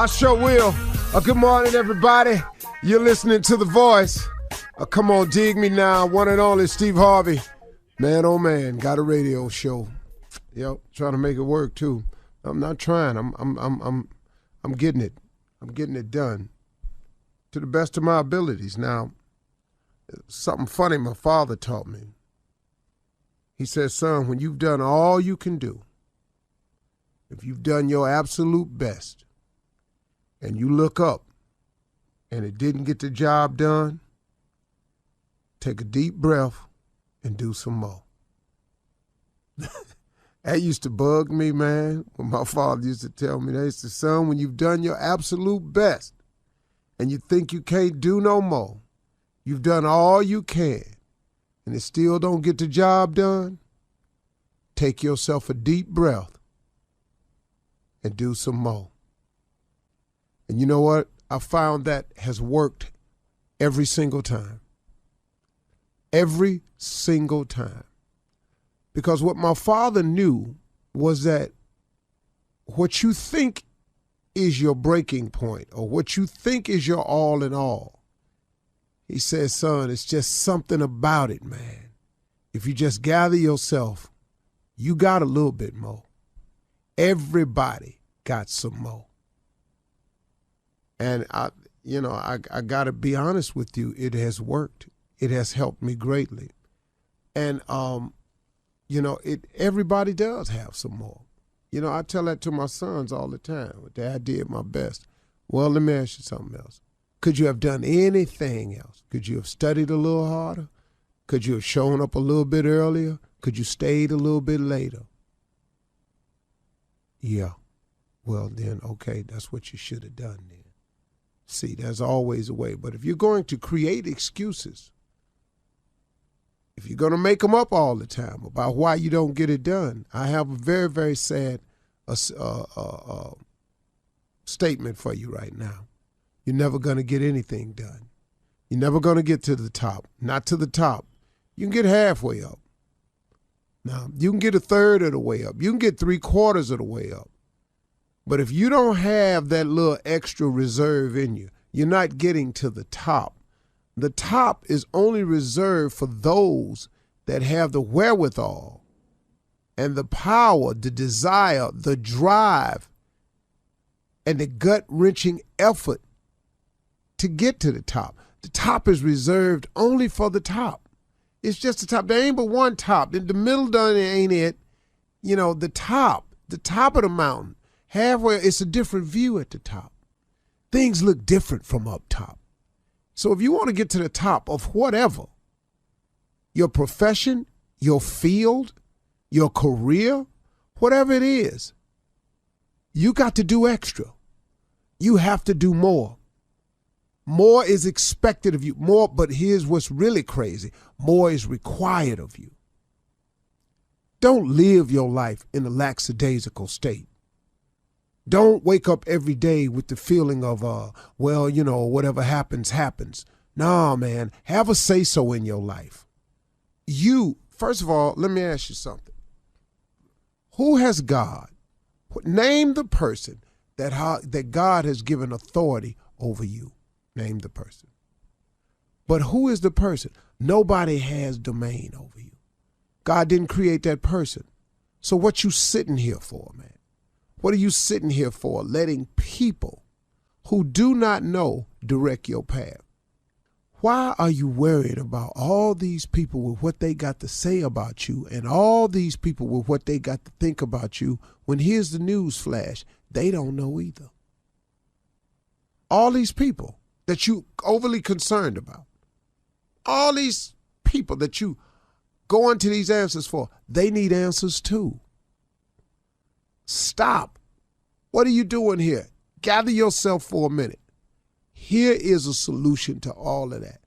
I sure will. Good morning, everybody. You're listening to The Voice. Come on, dig me now. One and only Steve Harvey. Man, oh man, got a radio show. Yep, trying to make it work too. I'm not trying. I'm getting it. I'm getting it done to the best of my abilities. Now, something funny my father taught me. He said, son, when you've done all you can do, if you've done your absolute best, and you look up and it didn't get the job done, take a deep breath and do some more. That used to bug me, man, when my father used to tell me that. He said, son, when you've done your absolute best and you think you can't do no more, you've done all you can, and it still don't get the job done, take yourself a deep breath and do some more. And you know what? I found that has worked every single time. Every single time. Because what my father knew was that what you think is your breaking point or what you think is your all in all, he says, son, it's just something about it, man. If you just gather yourself, you got a little bit more. Everybody got some more. And I got to be honest with you, it has worked. It has helped me greatly. And, everybody does have some more. I tell that to my sons all the time. Dad, I did my best. Well, let me ask you something else. Could you have done anything else? Could you have studied a little harder? Could you have shown up a little bit earlier? Could you stayed a little bit later? Yeah. Well, then, okay, that's what you should have done then. See, there's always a way. But if you're going to create excuses, if you're going to make them up all the time about why you don't get it done, I have a very, very sad statement for you right now. You're never going to get anything done. You're never going to get to the top. Not to the top. You can get halfway up. Now, you can get a third of the way up. You can get 3/4 of the way up. But if you don't have that little extra reserve in you, you're not getting to the top. The top is only reserved for those that have the wherewithal and the power, the desire, the drive, and the gut-wrenching effort to get to the top. The top is reserved only for the top. It's just the top. There ain't but one top. In the middle done ain't it. The top of the mountain. Halfway, it's a different view at the top. Things look different from up top. So if you want to get to the top of whatever, your profession, your field, your career, whatever it is, you got to do extra. You have to do more. More is expected of you. More, but here's what's really crazy. More is required of you. Don't live your life in a lackadaisical state. Don't wake up every day with the feeling of, whatever happens, happens. Nah, man, have a say-so in your life. First of all, let me ask you something. Who has God? Name the person that God has given authority over you. Name the person. But who is the person? Nobody has domain over you. God didn't create that person. So what you sitting here for, man? What are you sitting here for, letting people who do not know direct your path? Why are you worried about all these people with what they got to say about you and all these people with what they got to think about you when here's the news flash? They don't know either. All these people that you overly concerned about, all these people that you go into these answers for, they need answers too. Stop. What are you doing here? Gather yourself for a minute. Here is a solution to all of that.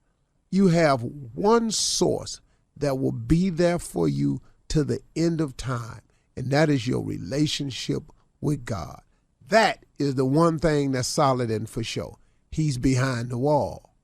You have one source that will be there for you to the end of time, and that is your relationship with God. That is the one thing that's solid and for sure. He's behind the wall.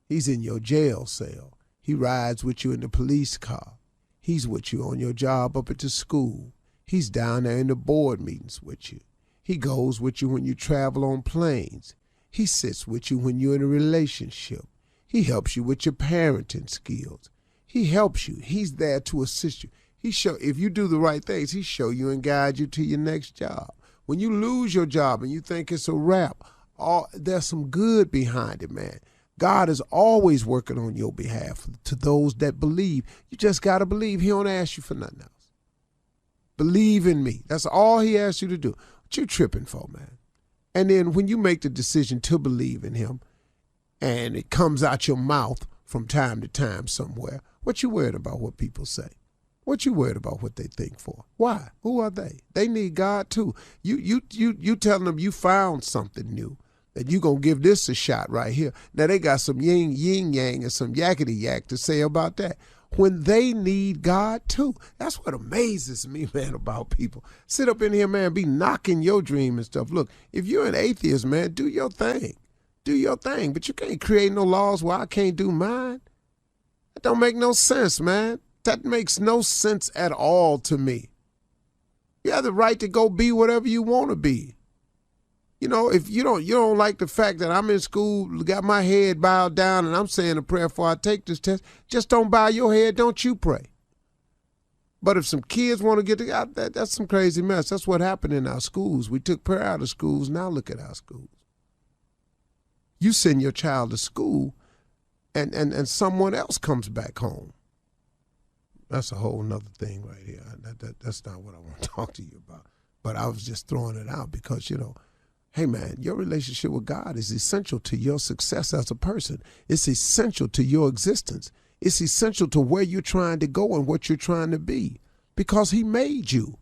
He's in your jail cell. He rides with you in the police car. He's with you on your job up at the school. He's down there in the board meetings with you. He goes with you when you travel on planes. He sits with you when you're in a relationship. He helps you with your parenting skills. He helps you. He's there to assist you. If you do the right things, he show you and guide you to your next job. When you lose your job and you think it's a wrap, there's some good behind it, man. God is always working on your behalf to those that believe. You just got to believe. He don't ask you for nothing else. Believe in me. That's all he asks you to do. What you tripping for, man? And then when you make the decision to believe in him and it comes out your mouth from time to time somewhere, what you worried about what people say? What you worried about what they think for? Why? Who are they? They need God too. You telling them you found something new, that you gonna give this a shot right here. Now they got some yin yang and some yakety yak to say about that. When they need God too. That's what amazes me, man, about people. Sit up in here, man, be knocking your dream and stuff. Look, if you're an atheist, man, do your thing. Do your thing. But you can't create no laws where I can't do mine. That don't make no sense, man. That makes no sense at all to me. You have the right to go be whatever you want to be. You know, if you don't like the fact that I'm in school, got my head bowed down, and I'm saying a prayer before I take this test, just don't bow your head, don't you pray. But if some kids want to get together, that's some crazy mess. That's what happened in our schools. We took prayer out of schools. Now look at our schools. You send your child to school, and someone else comes back home. That's a whole nother thing right here. That's not what I want to talk to you about. But I was just throwing it out because, you know, hey, man, your relationship with God is essential to your success as a person. It's essential to your existence. It's essential to where you're trying to go and what you're trying to be because he made you.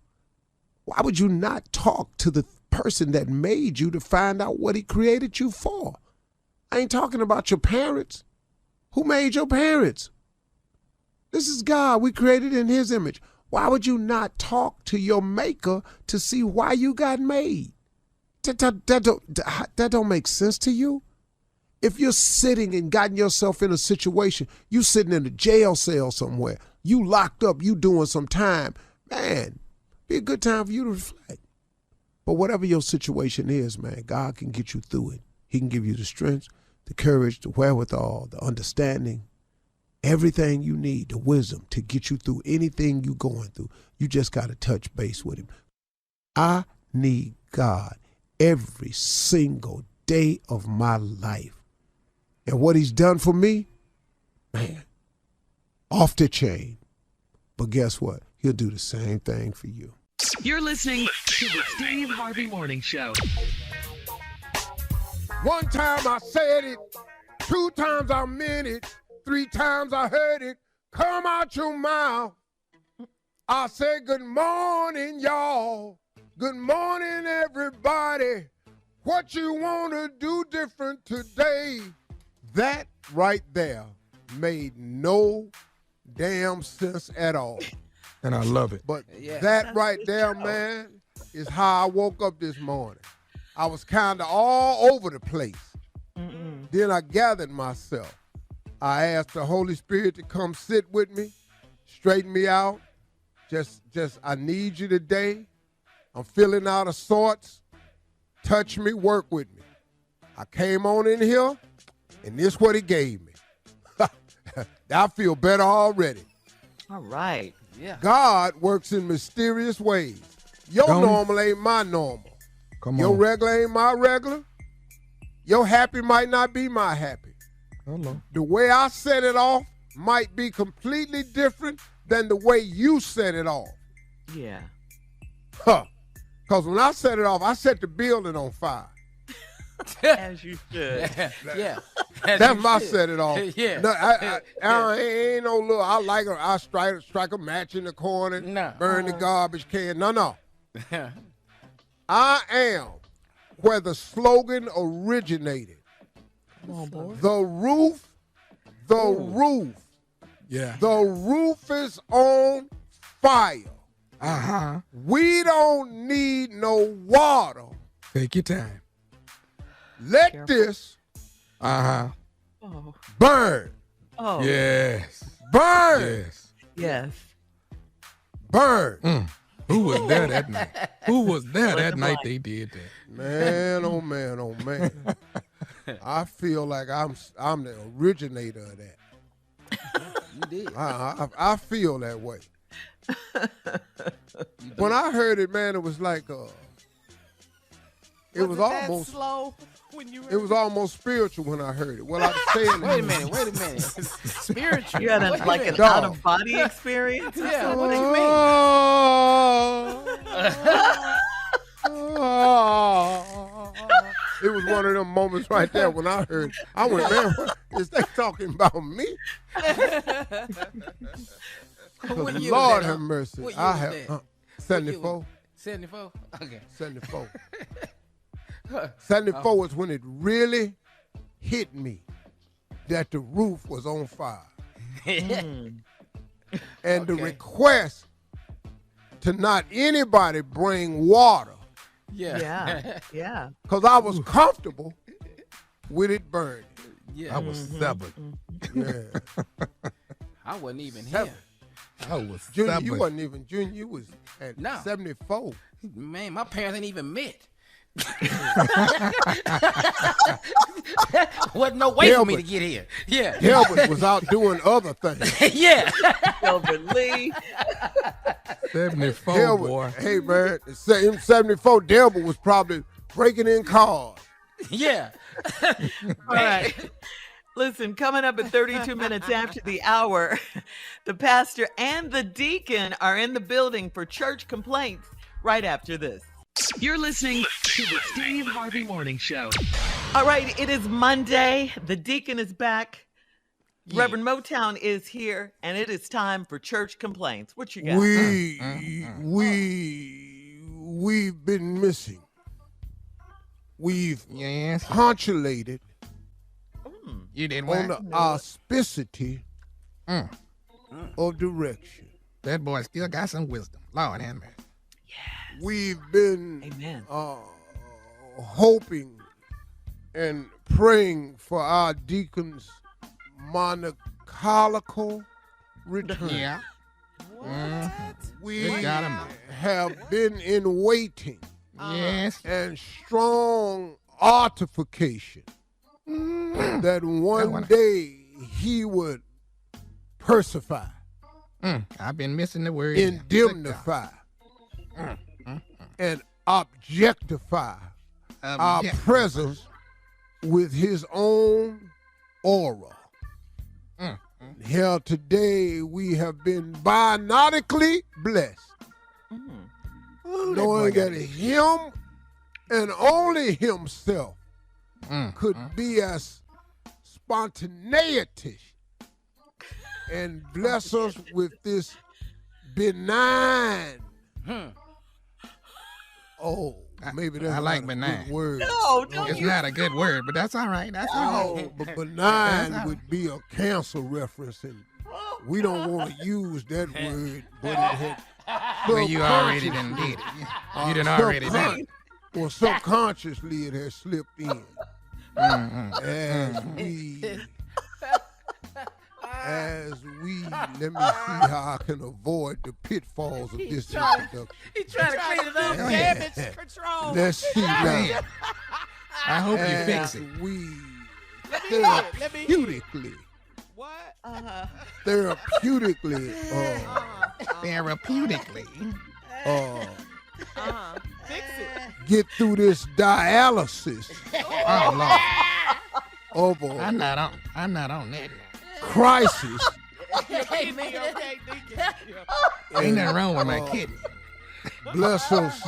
Why would you not talk to the person that made you to find out what he created you for? I ain't talking about your parents. Who made your parents? This is God. We created in his image. Why would you not talk to your maker to see why you got made? That don't make sense to you. If you're sitting and gotten yourself in a situation, you sitting in a jail cell somewhere, you locked up, you doing some time, man, be a good time for you to reflect. But whatever your situation is, man, God can get you through it. He can give you the strength, the courage, the wherewithal, the understanding, everything you need, the wisdom to get you through anything you're going through. You just got to touch base with him. I need God every single day of my life. And what he's done for me, man, off the chain. But guess what? He'll do the same thing for you. You're listening to the Steve Harvey Morning Show. One time I said it, 2 times I meant it, 3 times I heard it come out your mouth. I said good morning, y'all. Good morning, everybody. What you want to do different today? That right there made no damn sense at all. And I love it. But that right there, man, is how I woke up this morning. I was kind of all over the place. Then I gathered myself. I asked the Holy Spirit to come sit with me, straighten me out. Just, I need you today. I'm feeling out of sorts. Touch me, work with me. I came on in here, and this what he gave me. I feel better already. All right. Yeah. God works in mysterious ways. Your normal ain't my normal. Your regular ain't my regular. Your happy might not be my happy. Hello. The way I set it off might be completely different than the way you set it off. Yeah. Because when I set it off, I set the building on fire. As you should. Yeah. That's my set it off. Yeah. No, I ain't no little, I like her, I strike a match in the corner, burn the garbage can. No. I am where the slogan originated. Come on, boy. The roof. Yeah. The roof is on fire. Uh-huh. We don't need no water. Take your time. Let this Uh-huh. Oh. burn. Oh. Yes. Burn. Yes. Yes. Burn. Who was there that night? Who was there that night they did that? Man, oh man, oh man. I feel like I'm the originator of that. You did. I feel that way. When I heard it, man, it was like it was almost slow when you it was almost spiritual when I heard it. Well, I was saying Wait a minute. Spiritual. You had Wait a like an minute. Dog. out-of-body experience? Yeah, what do you It was one of them moments right there when I heard. I went, man, what is they talking about me? What year was Lord that, have mercy. What year I was have that? 74. 74? Okay. 74. 74 is when it really hit me that the roof was on fire. And the Okay. request to not anybody bring water Yeah. Yeah. because I was comfortable with it burning. Yeah. I was stubborn. Yeah. I wasn't even here. I was Junior, stubborn. you wasn't even Junior. You was at No. 74. Man, my parents ain't even met. Wasn't no way for me to get here. Yeah. Delbert was out doing other things. Yeah. Gilbert Lee. 74, Delbert, boy. hey man, in 74, Delbert was probably breaking in cars. Yeah. All right. Listen, coming up at 32 minutes after the hour, the pastor and the deacon are in the building for church complaints right after this. You're listening to the Steve Harvey Morning Show. All right, it is Monday. The deacon is back. Reverend Motown is here, and it is time for church complaints. What you got? We've been missing. We've Yes. punctuated You did on what? the auspicity of direction. That boy still got some wisdom. Lord have mercy. We've been Amen. hoping and praying for our deacon's monocholical return. Yeah. We Good God Almighty. have been in waiting Yes. and strong artification that one one. day he would persify, I've been missing the word. indemnify, and objectify our Yeah. presence with his own aura. Here today we have been bionically blessed, knowing that him and only himself could be as spontaneity and bless us with this benign. Oh, maybe that's I like not a benign. good word. No, don't It's you? not a good word, but that's all right. That's all right. Oh, but benign would be a cancer reference, and we don't want to use that word. But it had Well, you already done did it. You done already done it. Or subconsciously it has slipped in. As we, let me see how I can avoid the pitfalls of this introduction. He trying to clean it up. Damage control. Let's see now. I hope you fix As it. we Let me- therapeutically, What? therapeutically, Therapeutically. Fix it. get through this dialysis Oh, Lord. of a I'm not on that. crisis. Hey, man. Okay, Deacon. Ain't nothing wrong with my kidney. Bless us.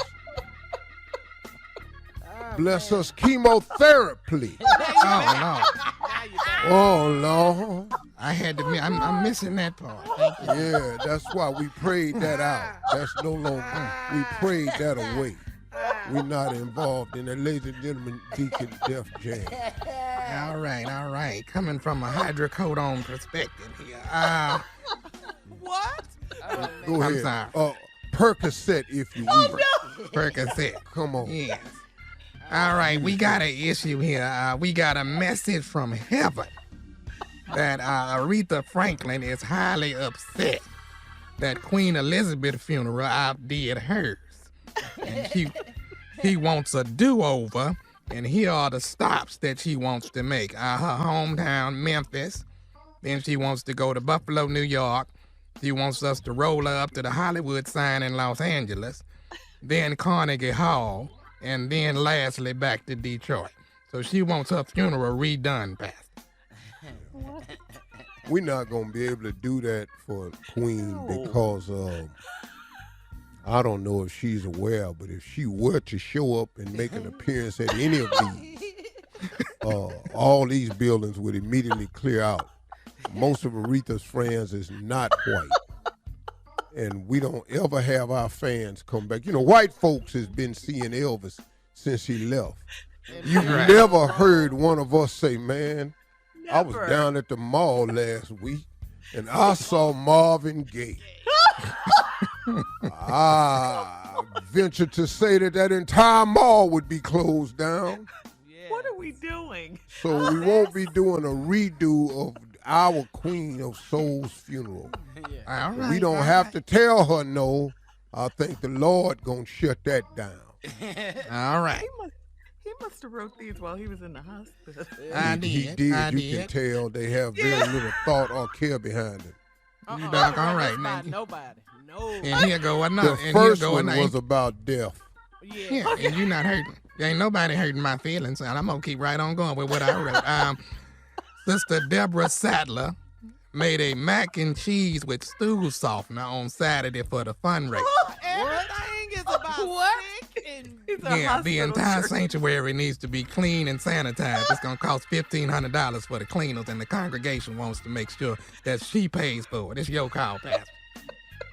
Bless us chemotherapy. Oh, Lord. Oh, Lord. I had to. I'm missing that part. Thank you. Yeah, that's why we prayed that out. That's no longer. We prayed that away. We're not involved in that. Ladies and gentlemen, Deacon Def Jam. All right. Coming from a hydrocodone perspective here. What? Go I'm ahead. sorry. Percocet, if you will. Percocet. Come on. Yes. All right, we got an issue here. We got a message from heaven that Aretha Franklin is highly upset that Queen Elizabeth funeral outdid hers. And he wants a do-over, and here are the stops that she wants to make. Her hometown, Memphis. Then she wants to go to Buffalo, New York. She wants us to roll her up to the Hollywood sign in Los Angeles. Then Carnegie Hall. And then lastly back to Detroit. So she wants her funeral redone, Pastor. We're not going to be able to do that for Queen because I don't know if she's aware, but if she were to show up and make an appearance at any of these, all these buildings would immediately clear out. Most of Aretha's friends is not white. And we don't ever have our fans come back. You know, white folks has been seeing Elvis since he left. You've never heard one of us say, man, I was down at the mall last week and I saw Marvin Gaye. I venture to say that entire mall would be closed down. What are we doing? So we won't be doing a redo of our Queen of Soul's funeral. All right, we don't have to tell her no. I think the Lord gonna shut that down. All right. He must have wrote these while he was in the hospital. He did. You can tell they have very little thought or care behind it. You doggone right, Not nigga. nobody. No. And here go another. The first one was about death. Yeah, and you not hurting. There ain't nobody hurting my feelings, and I'm gonna keep right on going with what I wrote. Sister Deborah Sadler made a mac and cheese with stew softener on Saturday for the fundraiser. Everything is about sick and Yeah, the entire sanctuary needs to be clean and sanitized. It's gonna cost $1,500 for the cleaners, and the congregation wants to make sure that she pays for it. It's your call, Pastor.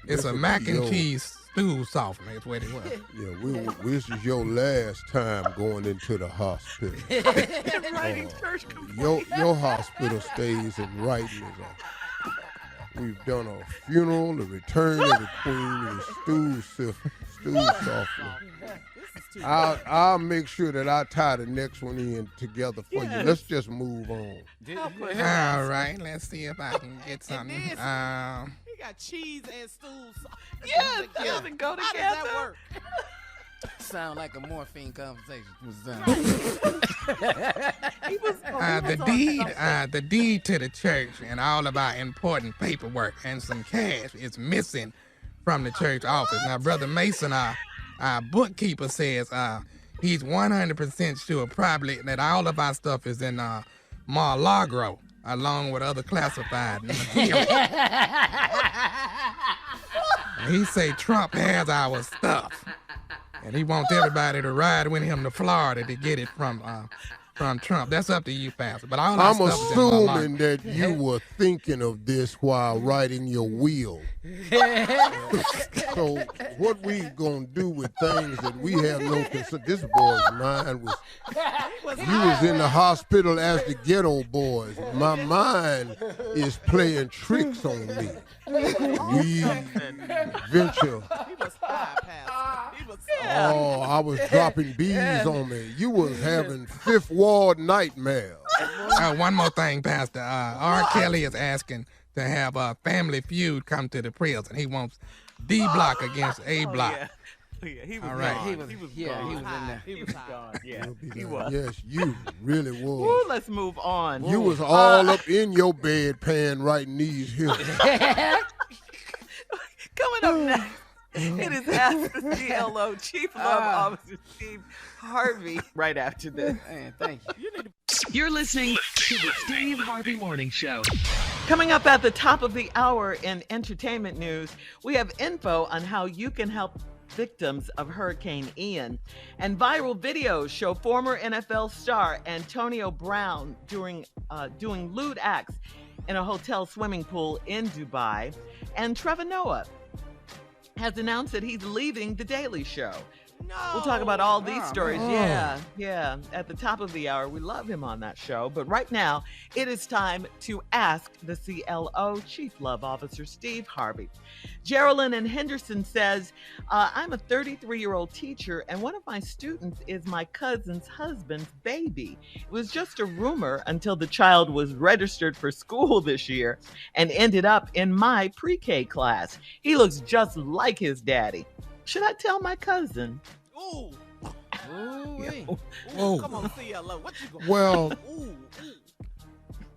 It's a mac and cheese stew softener. It's what it was. Yeah, this is your last time going into the hospital. Writing church complaints. Your hospital stays in writing. We've done a funeral, the return of the Queen, the stew softener. I'll make sure that I tie the next one in together for you. Let's just move on. All right, let's see if I can get something. He got cheese and stew. Yes, it doesn't go together. How does that work? Sound like a morphine conversation. The deed to the church and all of our important paperwork and some cash is missing from the church office. Now, Brother Mason, our bookkeeper says he's 100% sure probably that all of our stuff is in Mar-a-Lago along with other classified material. He say Trump has our stuff, and he wants everybody to ride with him to Florida to get it from Trump. That's up to you, Pastor. But all our I'm stuff is in assuming that you were thinking of this while writing your will. So what we gonna do with things that we have no concern? This boy's mind was. You was in the hospital as the ghetto boys. My mind is playing tricks on me. We venture. He was high, Pastor. He was I was dropping bees on me. You was having Fifth Ward nightmares. One more thing, Pastor. R. Kelly is asking to have a Family Feud come to the prison. He wants D Block against A Block. He was All right. gone. He was gone. in there. He was gone. Yeah, he was. Yes, you really was. Woo, let's move on. You was all up in your bedpan writing these hymns. Coming up next, it is Ask the CLO Chief Love Officer Steve Harvey right after this. Man, thank you. You're listening to the Steve Harvey Morning Show. Coming up at the top of the hour in entertainment news, we have info on how you can help victims of Hurricane Ian. And viral videos show former NFL star Antonio Brown doing lewd acts in a hotel swimming pool in Dubai. And Trevor Noah has announced that he's leaving The Daily Show. No. We'll talk about all these Oh, stories. man. Yeah. At the top of the hour, we love him on that show. But right now, it is time to ask the CLO, Chief Love Officer Steve Harvey. Geraldine in Henderson says, I'm a 33-year-old teacher, and one of my students is my cousin's husband's baby. It was just a rumor until the child was registered for school this year and ended up in my pre-K class. He looks just like his daddy. Should I tell my cousin? Ooh. Ooh-wee. Whoa. Come on, CLO. What you going Well, Ooh.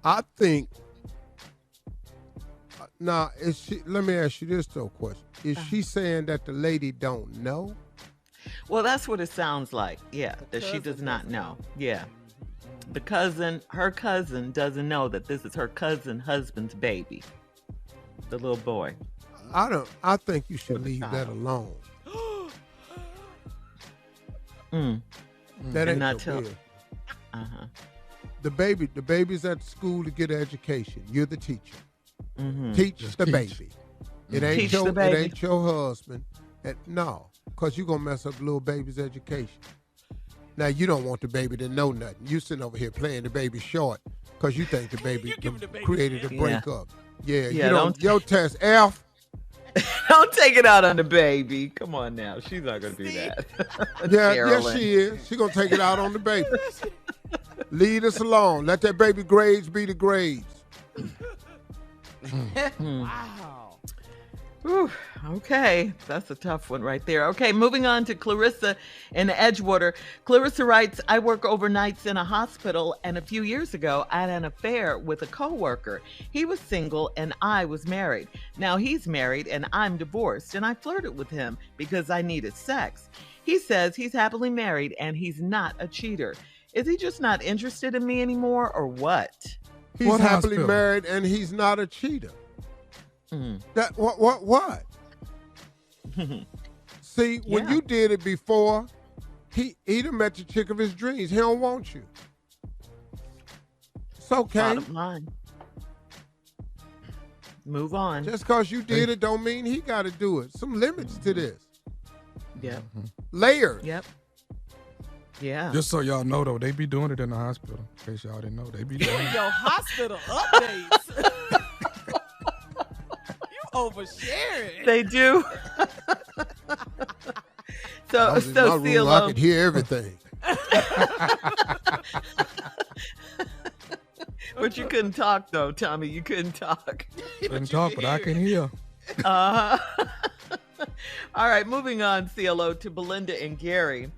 I think. Now, let me ask you this though, question: is she saying that the lady don't know? Well, that's what it sounds like. Yeah, that she does not know. Yeah. Her cousin doesn't know that this is her cousin's husband's baby. The little boy. I think you should leave that alone. That And ain't not your tell- business. Uh-huh. The baby's at school to get an education. You're the teacher. Mm-hmm. Teach Just the teach. baby. It ain't Teach your the baby. It ain't your husband. No, because you're gonna mess up the little baby's education. Now you don't want the baby to know nothing. You sitting over here playing the baby short because you think the baby You giving the baby created a F. breakup. Yeah, Yeah, you don't. don't- Your test F. Don't take it out on the baby. Come on now. She's not going to do that. Yeah, yes Carolyn. she is. She gonna take it out on the baby. Leave us alone. Let that baby grades be the grades. Wow. Whew, okay, that's a tough one right there. Okay, moving on to Clarissa in Edgewater. Clarissa writes, I work overnights in a hospital, and a few years ago, I had an affair with a coworker. He was single, and I was married. Now he's married, and I'm divorced, and I flirted with him because I needed sex. He says he's happily married, and he's not a cheater. Is he just not interested in me anymore, or what? He's What happily hospital? married and he's not a cheater. That what? See, when Yeah. you did it before, he done met the chick of his dreams. He don't want you. It's okay. Bottom line. Move on. Just because you did it don't mean he got to do it. Some limits to this. Yep. Layers. Yep. Yeah. Just so y'all know, though, they be doing it in the hospital. In case y'all didn't know, they be doing it. Your hospital updates. You oversharing. They do. I so was in my so room, I CLO. could hear everything. But you couldn't talk though, Tommy. You couldn't talk. Couldn't talk, but I can hear. Uh-huh. All right, moving on, CLO, to Belinda and Gary.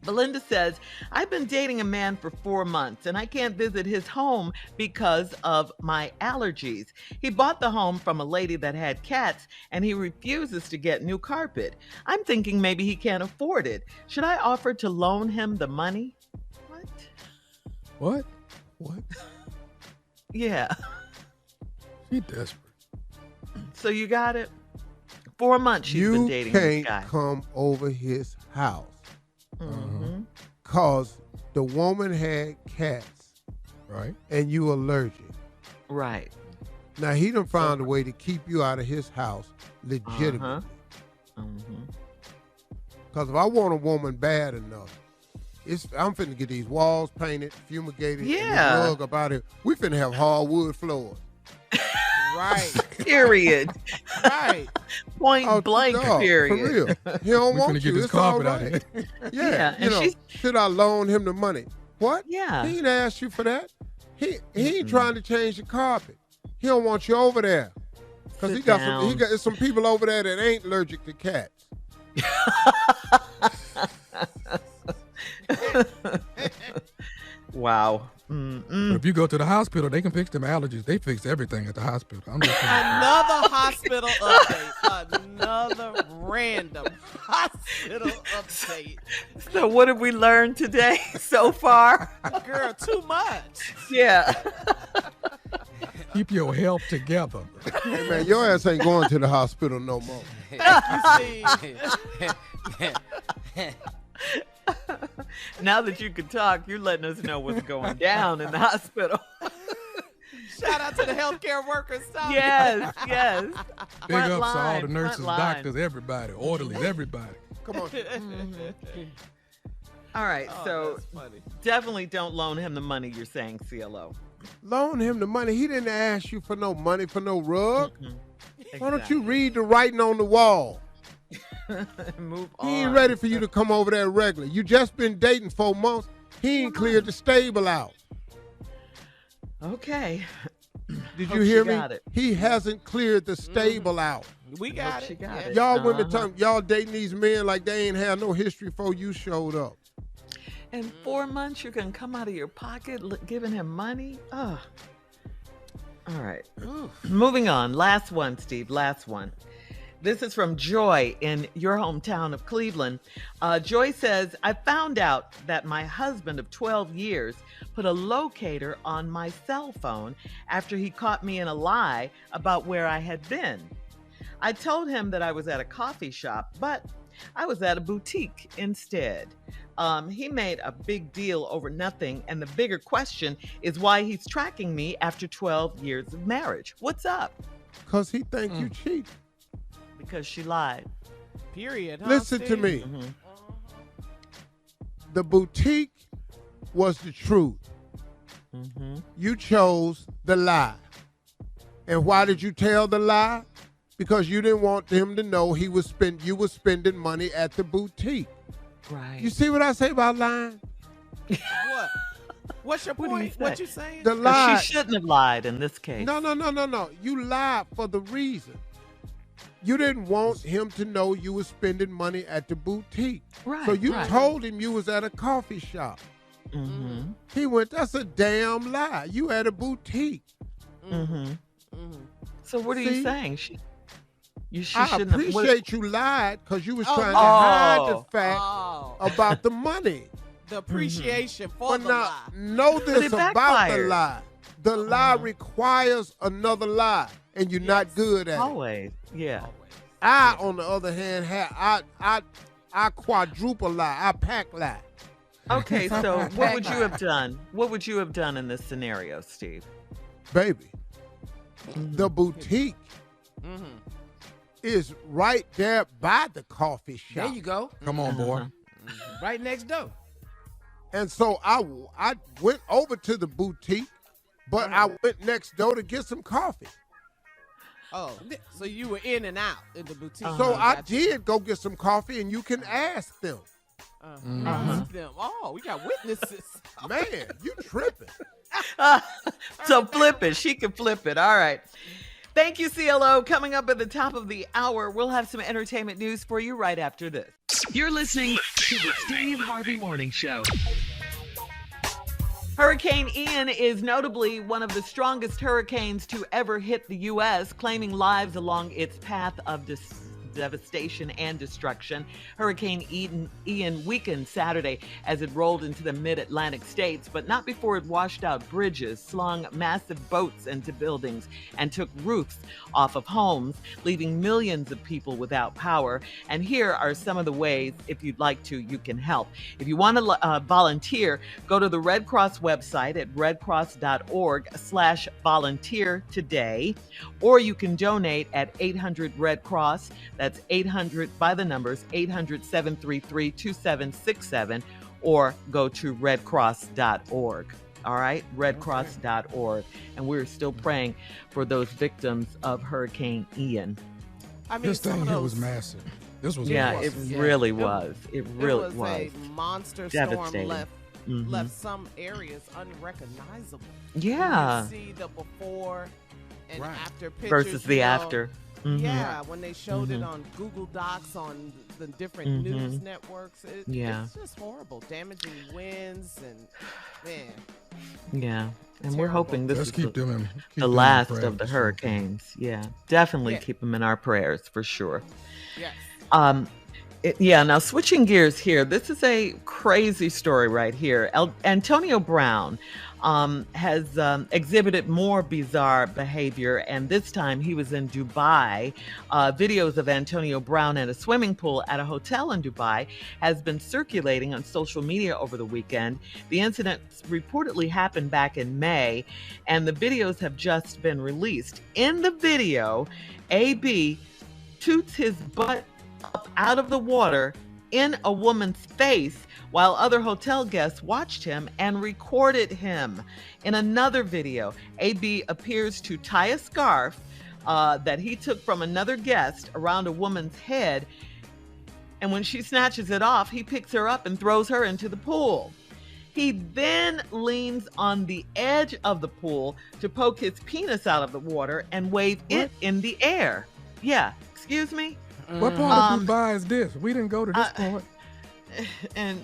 Belinda says, I've been dating a man for 4 months and I can't visit his home because of my allergies. He bought the home from a lady that had cats and he refuses to get new carpet. I'm thinking maybe he can't afford it. Should I offer to loan him the money? What? What? Yeah. She desperate. So you got it? 4 months she's been You dating this can't guy. come over his house Mhm. because the woman had cats Right? and you allergic. Right. Now he done found a way to keep you out of his house legitimately. Uh-huh. Mhm. Because if I want a woman bad enough, I'm finna get these walls painted, fumigated, and Yeah. this rug up out here. We finna have hardwood floors. Right. Period. Right. Point Oh, blank, dog, period. For real. He don't We want finna you. get this It's all carpet out right. here. Yeah, Yeah, you and know, she's- should I loan him the money? What? Yeah. He ain't asked you for that. He ain't trying to change the carpet. He don't want you over there. Because Sit he got down. some people over there that ain't allergic to cats. Wow. But Mm-mm. if you go to the hospital, they can fix them allergies. They fix everything at the hospital. I'm just saying. Another hospital update. Another random hospital update. So what have we learned today so far? Girl, too much. Yeah. Keep your health together. Hey, man, your ass ain't going to the hospital no more. You see, Now that you can talk, you're letting us know what's going down in the hospital. shout out to the healthcare workers. Tommy. Yes, yes. Big Front ups to all line, the nurses, front line. doctors, everybody, orderlies, everybody. Come on. All right, Oh, so that's funny. definitely don't loan him the money, you're saying, CLO. Loan him the money. He didn't ask you for no money for no rug. Mm-hmm. Why don't you read the writing on the wall? Move on. He ain't ready for you to come over there regular. You just been dating 4 months. He ain't cleared the stable out. Okay. Did Hope you she hear me? got it. He hasn't cleared the stable out. We got She it. got Yeah. it. Y'all women, Uh-huh. y'all dating these men like they ain't had no history before you showed up. In 4 months, you're going to come out of your pocket giving him money? Ugh. All right. Moving on. Last one, Steve. Last one. This is from Joy in your hometown of Cleveland. Joy says, I found out that my husband of 12 years put a locator on my cell phone after he caught me in a lie about where I had been. I told him that I was at a coffee shop, but I was at a boutique instead. He made a big deal over nothing, and the bigger question is why he's tracking me after 12 years of marriage. What's up? Because he think you cheated. Because she lied. Period. Huh, Listen to Steve? me. Mhm. The boutique was the truth. Mhm. You chose the lie. And why did you tell the lie? Because you didn't want him to know you was spending money at the boutique. Right. You see what I say about lying? What? What's your What do you point? say? What you saying? The lie. She shouldn't have lied in this case. No. You lied for the reason. You didn't want him to know you was spending money at the boutique. Right. So you right. told him you was at a coffee shop. Mhm. He went, that's a damn lie. You at a boutique. Mhm. Mm-hmm. So what are See? you saying? She I shouldn't have. appreciate you lied because you was Oh, trying to hide the oh. fact Oh, about the money. the appreciation for But the now, lie. know this it about the backfired. lie. The lie requires another lie, and you're not good at it. Always. Yeah. I, on the other hand, I quadruple lie. I pack lie. Okay, so what would you have done? What would you have done in this scenario, Steve? Baby, the boutique Mm-hmm. is right there by the coffee shop. There you go. Come on, boy. Right next door. And so I went over to the boutique, but I went next door to get some coffee. Oh, so you were in and out in the boutique. So I Gotcha. did go get some coffee, and you can ask them. Ask them. Oh, we got witnesses. Man, you tripping. So flip it. She can flip it. All right. Thank you, CLO. Coming up at the top of the hour, we'll have some entertainment news for you right after this. You're listening to the Steve Harvey Morning Show. Hurricane Ian is notably one of the strongest hurricanes to ever hit the U.S., claiming lives along its path of devastation and destruction. Hurricane Ian weakened Saturday as it rolled into the mid-Atlantic states, but not before it washed out bridges, slung massive boats into buildings, and took roofs off of homes, leaving millions of people without power. And here are some of the ways, if you'd like to, you can help. If you want to volunteer, go to the Red Cross website at redcross.org/volunteer today, or you can donate at 800 Red Cross. That's 800 by the numbers 800-733-2767, or go to redcross.org. All right, redcross.org. And we're still praying for those victims of Hurricane Ian. I mean, This some thing of here those, was massive. This was Yeah, it massive. really was. It really was a was. monster storm Devastating. Mhm. left some areas unrecognizable. Yeah. You could see the before and Right. after pictures Versus the you know. after. Mhm. Yeah, when they showed it on Google Docs on the different news networks, Yeah. it's just horrible. Damaging winds and man. Yeah. And we're Terrible. hoping this Let's is keep them in. the last of the hurricanes. Yeah. Definitely Yeah. keep them in our prayers for sure. Yes. Now switching gears here, this is a crazy story right here. Antonio Brown has exhibited more bizarre behavior, and this time he was in Dubai. Videos of Antonio Brown at a swimming pool at a hotel in Dubai has been circulating on social media over the weekend. The incident reportedly happened back in May, and the videos have just been released. In the video, AB toots his butt up out of the water in a woman's face while other hotel guests watched him and recorded him. In another video, AB appears to tie a scarf that he took from another guest around a woman's head. And when she snatches it off, he picks her up and throws her into the pool. He then leans on the edge of the pool to poke his penis out of the water and wave it in the air. Yeah, excuse me? What part of Dubai is this? We didn't go to this part. And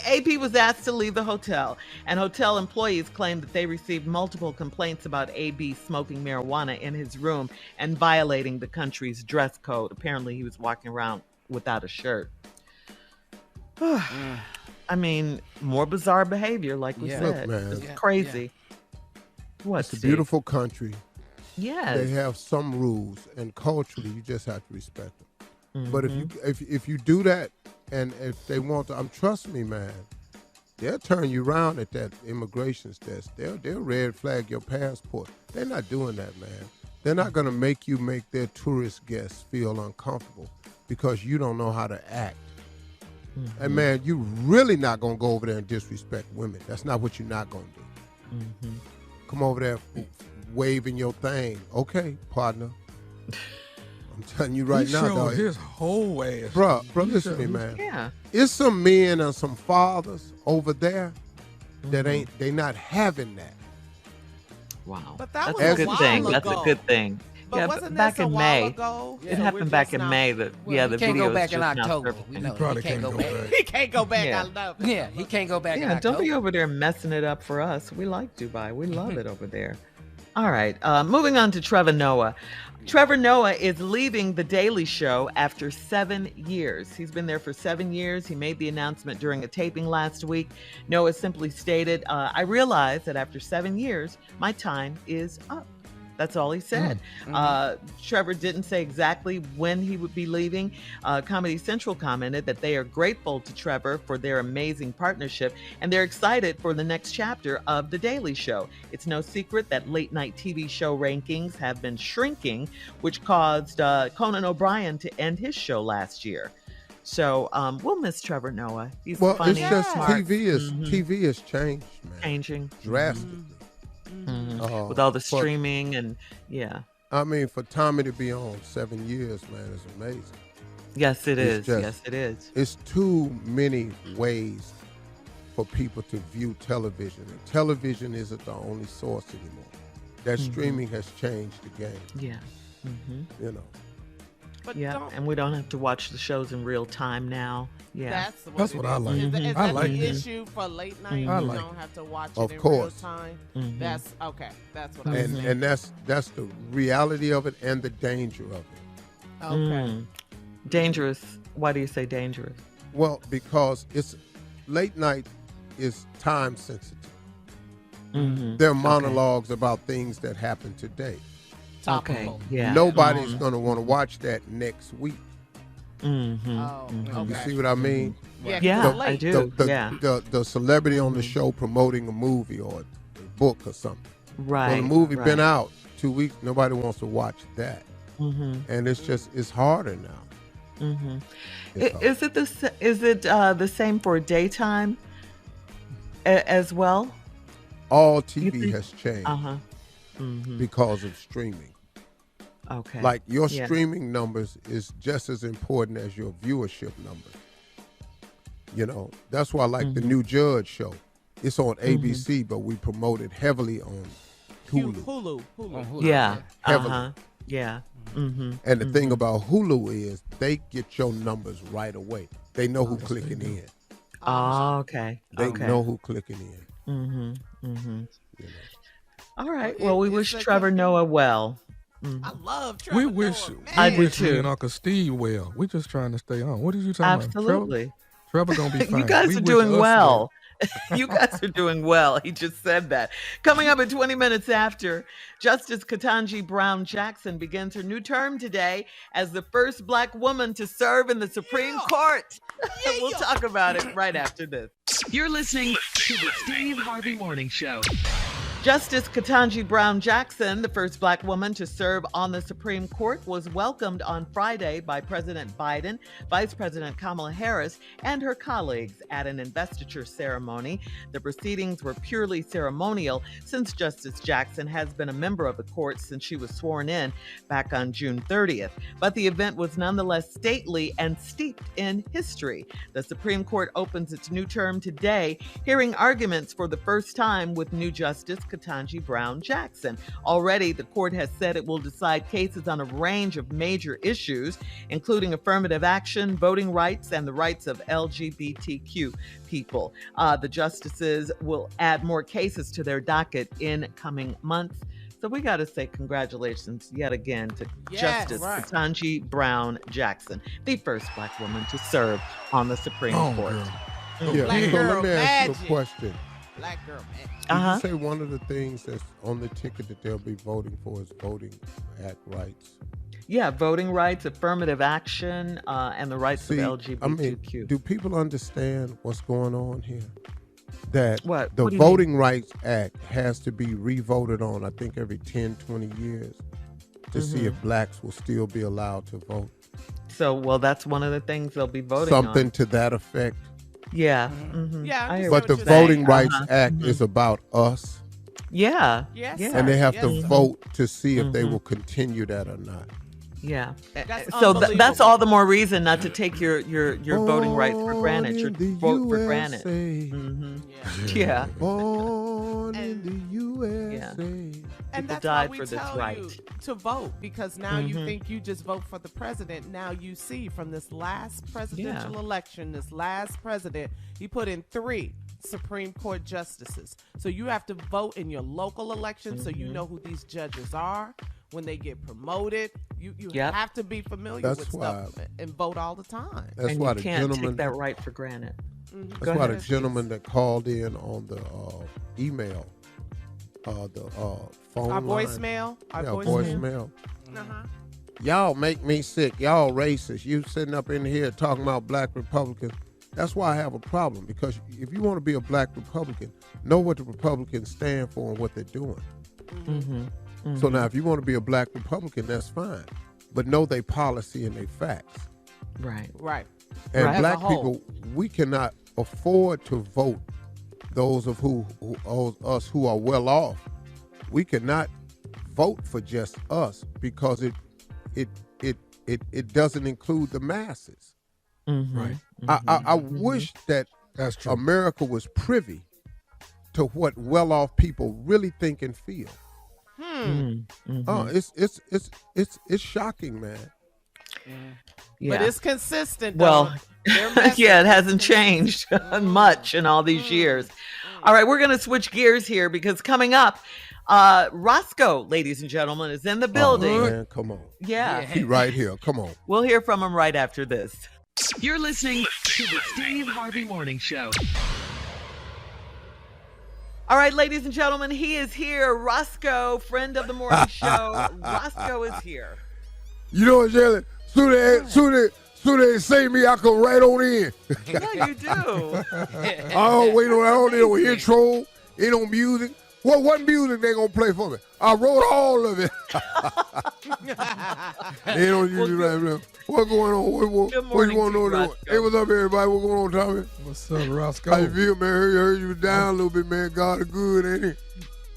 AP was asked to leave the hotel, and hotel employees claimed that they received multiple complaints about AB smoking marijuana in his room and violating the country's dress code. Apparently, he was walking around without a shirt. I mean, more bizarre behavior, like we said. Look, man. It's crazy. What, It's a Steve? beautiful country. Yes. They have some rules, and culturally, you just have to respect them. But if you do that, and if they want to, trust me, man, they'll turn you around at that immigration desk. They'll red flag your passport. They're not doing that, man. They're not going to make their tourist guests feel uncomfortable because you don't know how to act. And man, you really not going to go over there and disrespect women. That's not what you're not going to do. Come over there waving your thing. Okay, partner. I'm telling you right now, dog. His whole ass. Bro, listen to me, man. Yeah. It's some men and some fathers over there that they not having that. Wow. But that That's was a a good while thing. That's ago. a good thing. But yeah, wasn't back this a in while May. ago? It happened back in May. The He video can't go back is in just now October. surfacing. We know probably he can't go back. He can't go back. Yeah. I know. Yeah, he can't go back in Yeah, October. don't be over there messing it up for us. We like Dubai. We love it over there. All right. Moving on to Trevor Noah. Trevor Noah is leaving The Daily Show after 7 years. He's been there for 7 years. He made the announcement during a taping last week. Noah simply stated, I realized that after 7 years, my time is up. That's all he said. Trevor didn't say exactly when he would be leaving. Comedy Central commented that they are grateful to Trevor for their amazing partnership, and they're excited for the next chapter of The Daily Show. It's no secret that late night TV show rankings have been shrinking, which caused Conan O'Brien to end his show last year. So we'll miss Trevor Noah. He's funny, it's just smart, TV has changed, man. changing. Drastically. With all the for- streaming and I mean, for Tommy to be on 7 years, man, is amazing. yes, it is. It's just- Yes, it is. It's too many ways for people to view television. And television isn't the only source anymore. That streaming has changed the game, Yeah. you know. But Yeah, don't, and we don't have to watch the shows in real time now. Yeah. That's what I like. Is that I like the that. issue for late night? I You like don't have to watch Of it in course. real time. Mhm. That's okay. That's what I was saying. And that's the reality of it and the danger of it. Okay. Dangerous. Why do you say dangerous? Well, because it's late night is time sensitive. There are monologues about things that happen today. Okay. Yeah. Nobody's going to want to watch that next week. Mm-hmm. Oh, You okay. see what I mean? Yeah, Yeah, it's I late. do. The celebrity on the show promoting a movie or a book or something. Right. Well, the movie right. been out 2 weeks. Nobody wants to watch that. And it's harder now. It's hard. Is it the same for daytime as well? All You TV think- has changed Uh-huh. because of streaming. Okay. Like your Yeah. streaming numbers is just as important as your viewership numbers. You know, that's why I like the new Judge show. It's on ABC, but we promote it heavily on Hulu. Hulu. Yeah. Heavily. Uh-huh. Yeah. Mm-hmm. And the thing about Hulu is they get your numbers right away. They know who clicking in. Oh, okay. They okay. know who clicking in. Mm-hmm. Mm-hmm. You know. All right. It- Well, we it's wish like Trevor a- Noah well. I love Trevor We wish, Noah, man. I we do wish me too. and Uncle Steve well. We just trying to stay on. What are you talking Absolutely. about? Trevor gonna be fine. You guys We are wish doing us well. You guys are doing well. He just said that. Coming up at 20 minutes after, Justice Ketanji Brown Jackson begins her new term today as the first Black woman to serve in the Supreme Court. We'll talk about it right after this. You're listening to the Steve Harvey Morning Show. Justice Ketanji Brown Jackson, the first Black woman to serve on the Supreme Court, was welcomed on Friday by President Biden, Vice President Kamala Harris, and her colleagues at an investiture ceremony. The proceedings were purely ceremonial since Justice Jackson has been a member of the court since she was sworn in back on June 30th. But the event was nonetheless stately and steeped in history. The Supreme Court opens its new term today, hearing arguments for the first time with new Justice Ketanji Brown Jackson. Already, the court has said it will decide cases on a range of major issues, including affirmative action, voting rights, and the rights of LGBTQ people. The justices will add more cases to their docket in coming months. So we got to say congratulations yet again to Justice Ketanji Brown Jackson, the first Black woman to serve on the Supreme Court. Yeah, Black so girl let me ask you a magic. question. Black girl, man. Did you say one of the things that's on the ticket that they'll be voting for is voting act rights? Yeah, voting rights, affirmative action, and the rights of LGBTQ. I mean, do people understand what's going on here? That What the do you Voting Rights Act has to be re-voted on, I think, every 10, 20 years to see if blacks will still be allowed to vote. So, well, that's one of the things they'll be voting Something on. to that effect. Yeah. Yeah, I hear But what the you're Voting saying. Rights Act is about us, Yeah. Yes, Yeah. sir. and they have to Yes, sir. vote to see if they will continue that or not. Yeah. That's So that's unbelievable. all the more reason not to take your voting rights for granted, your Born in the vote for granted. USA. Yeah. Born in the USA. And People that's died why we for this tell right. you to vote, because now you think you just vote for the president. Now you see from this last presidential election, this last president, he put in 3 Supreme Court justices. So you have to vote in your local election so you know who these judges are. When they get promoted, you have to be familiar That's with why- stuff and vote all the time. That's And why you the can't gentleman. take that right for granted. That's Go why ahead. the gentleman that called in on the email, the phone Our line. voicemail, our Yeah, voicemail. voicemail. Y'all make me sick. Y'all racist. You sitting up in here talking about black Republicans. That's why I have a problem, because if you want to be a black Republican, know what the Republicans stand for and what they're doing. So now if you want to be a black Republican, that's fine. But know their policy and their facts. Right. Right. And Right. black As a whole. people, we cannot afford to vote those of us who are well off. We cannot vote for just us because it doesn't include the masses. Right. I wish that That's true. America was privy to what well off people really think and feel. It's shocking, man. Yeah. But it's consistent. Well, though. Their message yeah, it is hasn't changed much in all these years. All right, we're going to switch gears here because coming up, Roscoe, ladies and gentlemen, is in the building. Oh, man, come on. Yeah. He right here. Come on. We'll hear from him right after this. You're listening to the Steve Harvey Morning Show. All right, ladies and gentlemen, he is here. Roscoe, friend of the morning show. Roscoe is here. You know what, Shirley? Soon they say me, I come right on in. Yeah, you do. I don't wait on. I don't need no intro. Ain't no music. What music they gonna play for me? I wrote all of it. They don't usually right now. What going on? Good What you morning want to to you, know? Roscoe. Hey, what's up, everybody? What going on, Tommy? What's up, Roscoe? How you feel, man? Heard you was down a little bit, man. God is good, ain't he?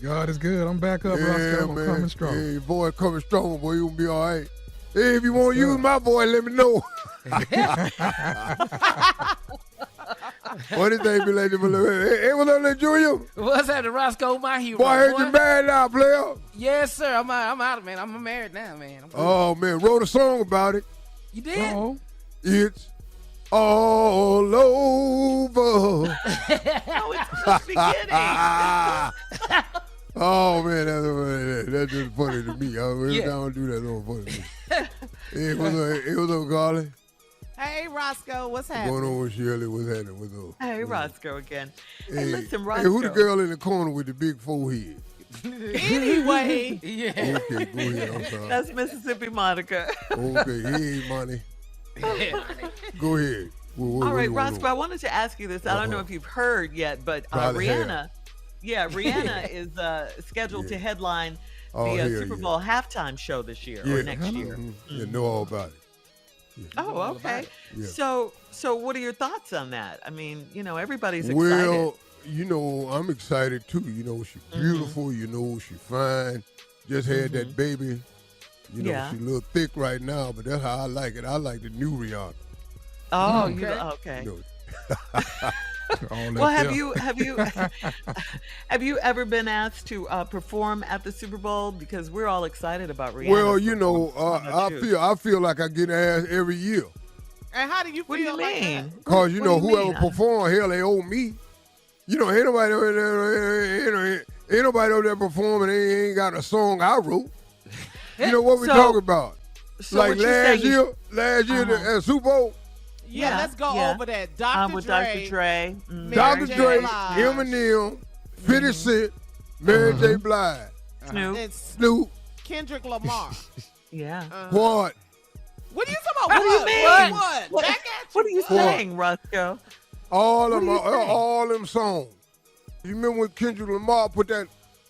God is good. I'm back up, Roscoe. I'm coming strong. Hey, your boy coming strong, boy. You gonna be all right. Hey, if you want to use my boy, let me know. What did they be like? Hey, what's up, little Junior? What's happening, Roscoe? My hero. Boy, I heard you married now, player. Yes, sir. I'm out, man. I'm married now, man. Oh, man, wrote a song about it. You did? Oh, It's all over. Oh, it's just beginning. Oh, man, that's just funny to me. Every time I do that, it's funny to me. Hey, what's up, Carly? Hey, Roscoe, what's What's going happening? on with Shirley? What's happening? What's up? Hey, Roscoe again. Hey, Hey, listen, hey, Roscoe. who the girl in the corner with the big forehead? Anyway, Yeah. Okay, go ahead. I'm sorry. That's Mississippi Monica. Okay, hey, money. Go ahead. What All right, you wanna Roscoe, know? I wanted to ask you this. I don't know if you've heard yet, but Probably Rihanna Yeah, Rihanna is scheduled to headline the Super Bowl halftime show this year or next year. You know all about it. Yeah. Oh, okay. Yeah. So what are your thoughts on that? I mean, everybody's excited. Well, I'm excited too. She's beautiful. She's fine. Just had that baby. She's a little thick right now, but that's how I like it. I like the new Rihanna. Oh, okay. Well, have you ever been asked to perform at the Super Bowl? Because we're all excited about Rihanna. Well, I feel like I get asked every year. And how do you feel? What do you like mean? that? Because whoever perform, hell, they owe me. Ain't nobody over there performing. They ain't got a song I wrote. What we talking about? So like last year at Super Bowl. Yeah, let's go over that. Dr. With Dre. Dr. Dre. Dr. Dre, Eminem, 50 Cent, Mary J. Blige, Snoop, Kendrick Lamar. Yeah. What? What are you talking about? What do you mean? What? Back at What are you saying, Roscoe? All them songs. You remember when Kendrick Lamar put that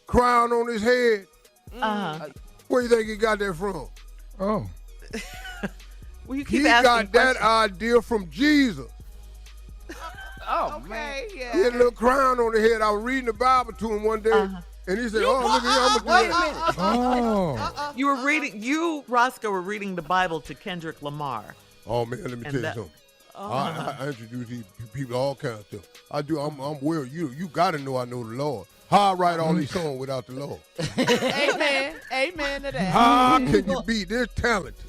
crown on his head? Where you think he got that from? Oh. Well, you keep he asking got that idea from Jesus. Oh, okay, yeah. He had a little crown on his head. I was reading the Bible to him one day, and he said, look at here, I'm going to do that. You, Roscoe, were reading the Bible to Kendrick Lamar. Oh, man, let me tell you something. I introduce these people all kinds of stuff. I'm well. You got to know I know the Lord. How I write all these songs without the Lord? Amen to that. How can you be this talented,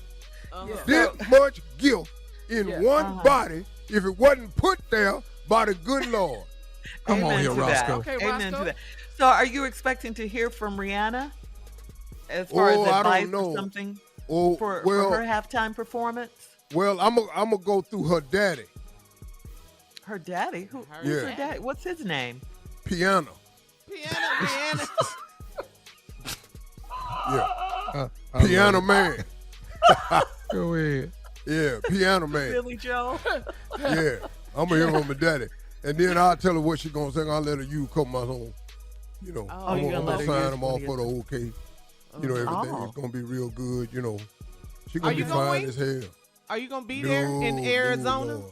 this much gift in one body if it wasn't put there by the good Lord? Come on here, Roscoe. Okay, Amen Roscoe. to that. So are you expecting to hear from Rihanna as far as advice or something for her halftime performance? Well, I'm gonna go through her daddy. Her daddy? Who's her daddy? What's his name? Piano. Piano. Yeah. Piano man. Go ahead. Yeah, piano man. Billy Joe? Yeah. I'm gonna hear from my daddy. And then I'll tell her what she's gonna sing. I'll let her use a couple of my songs. I'm gonna sign them off for the okay. Everything is gonna be real good, She's gonna be fine as hell. Are you gonna be there in Arizona? No.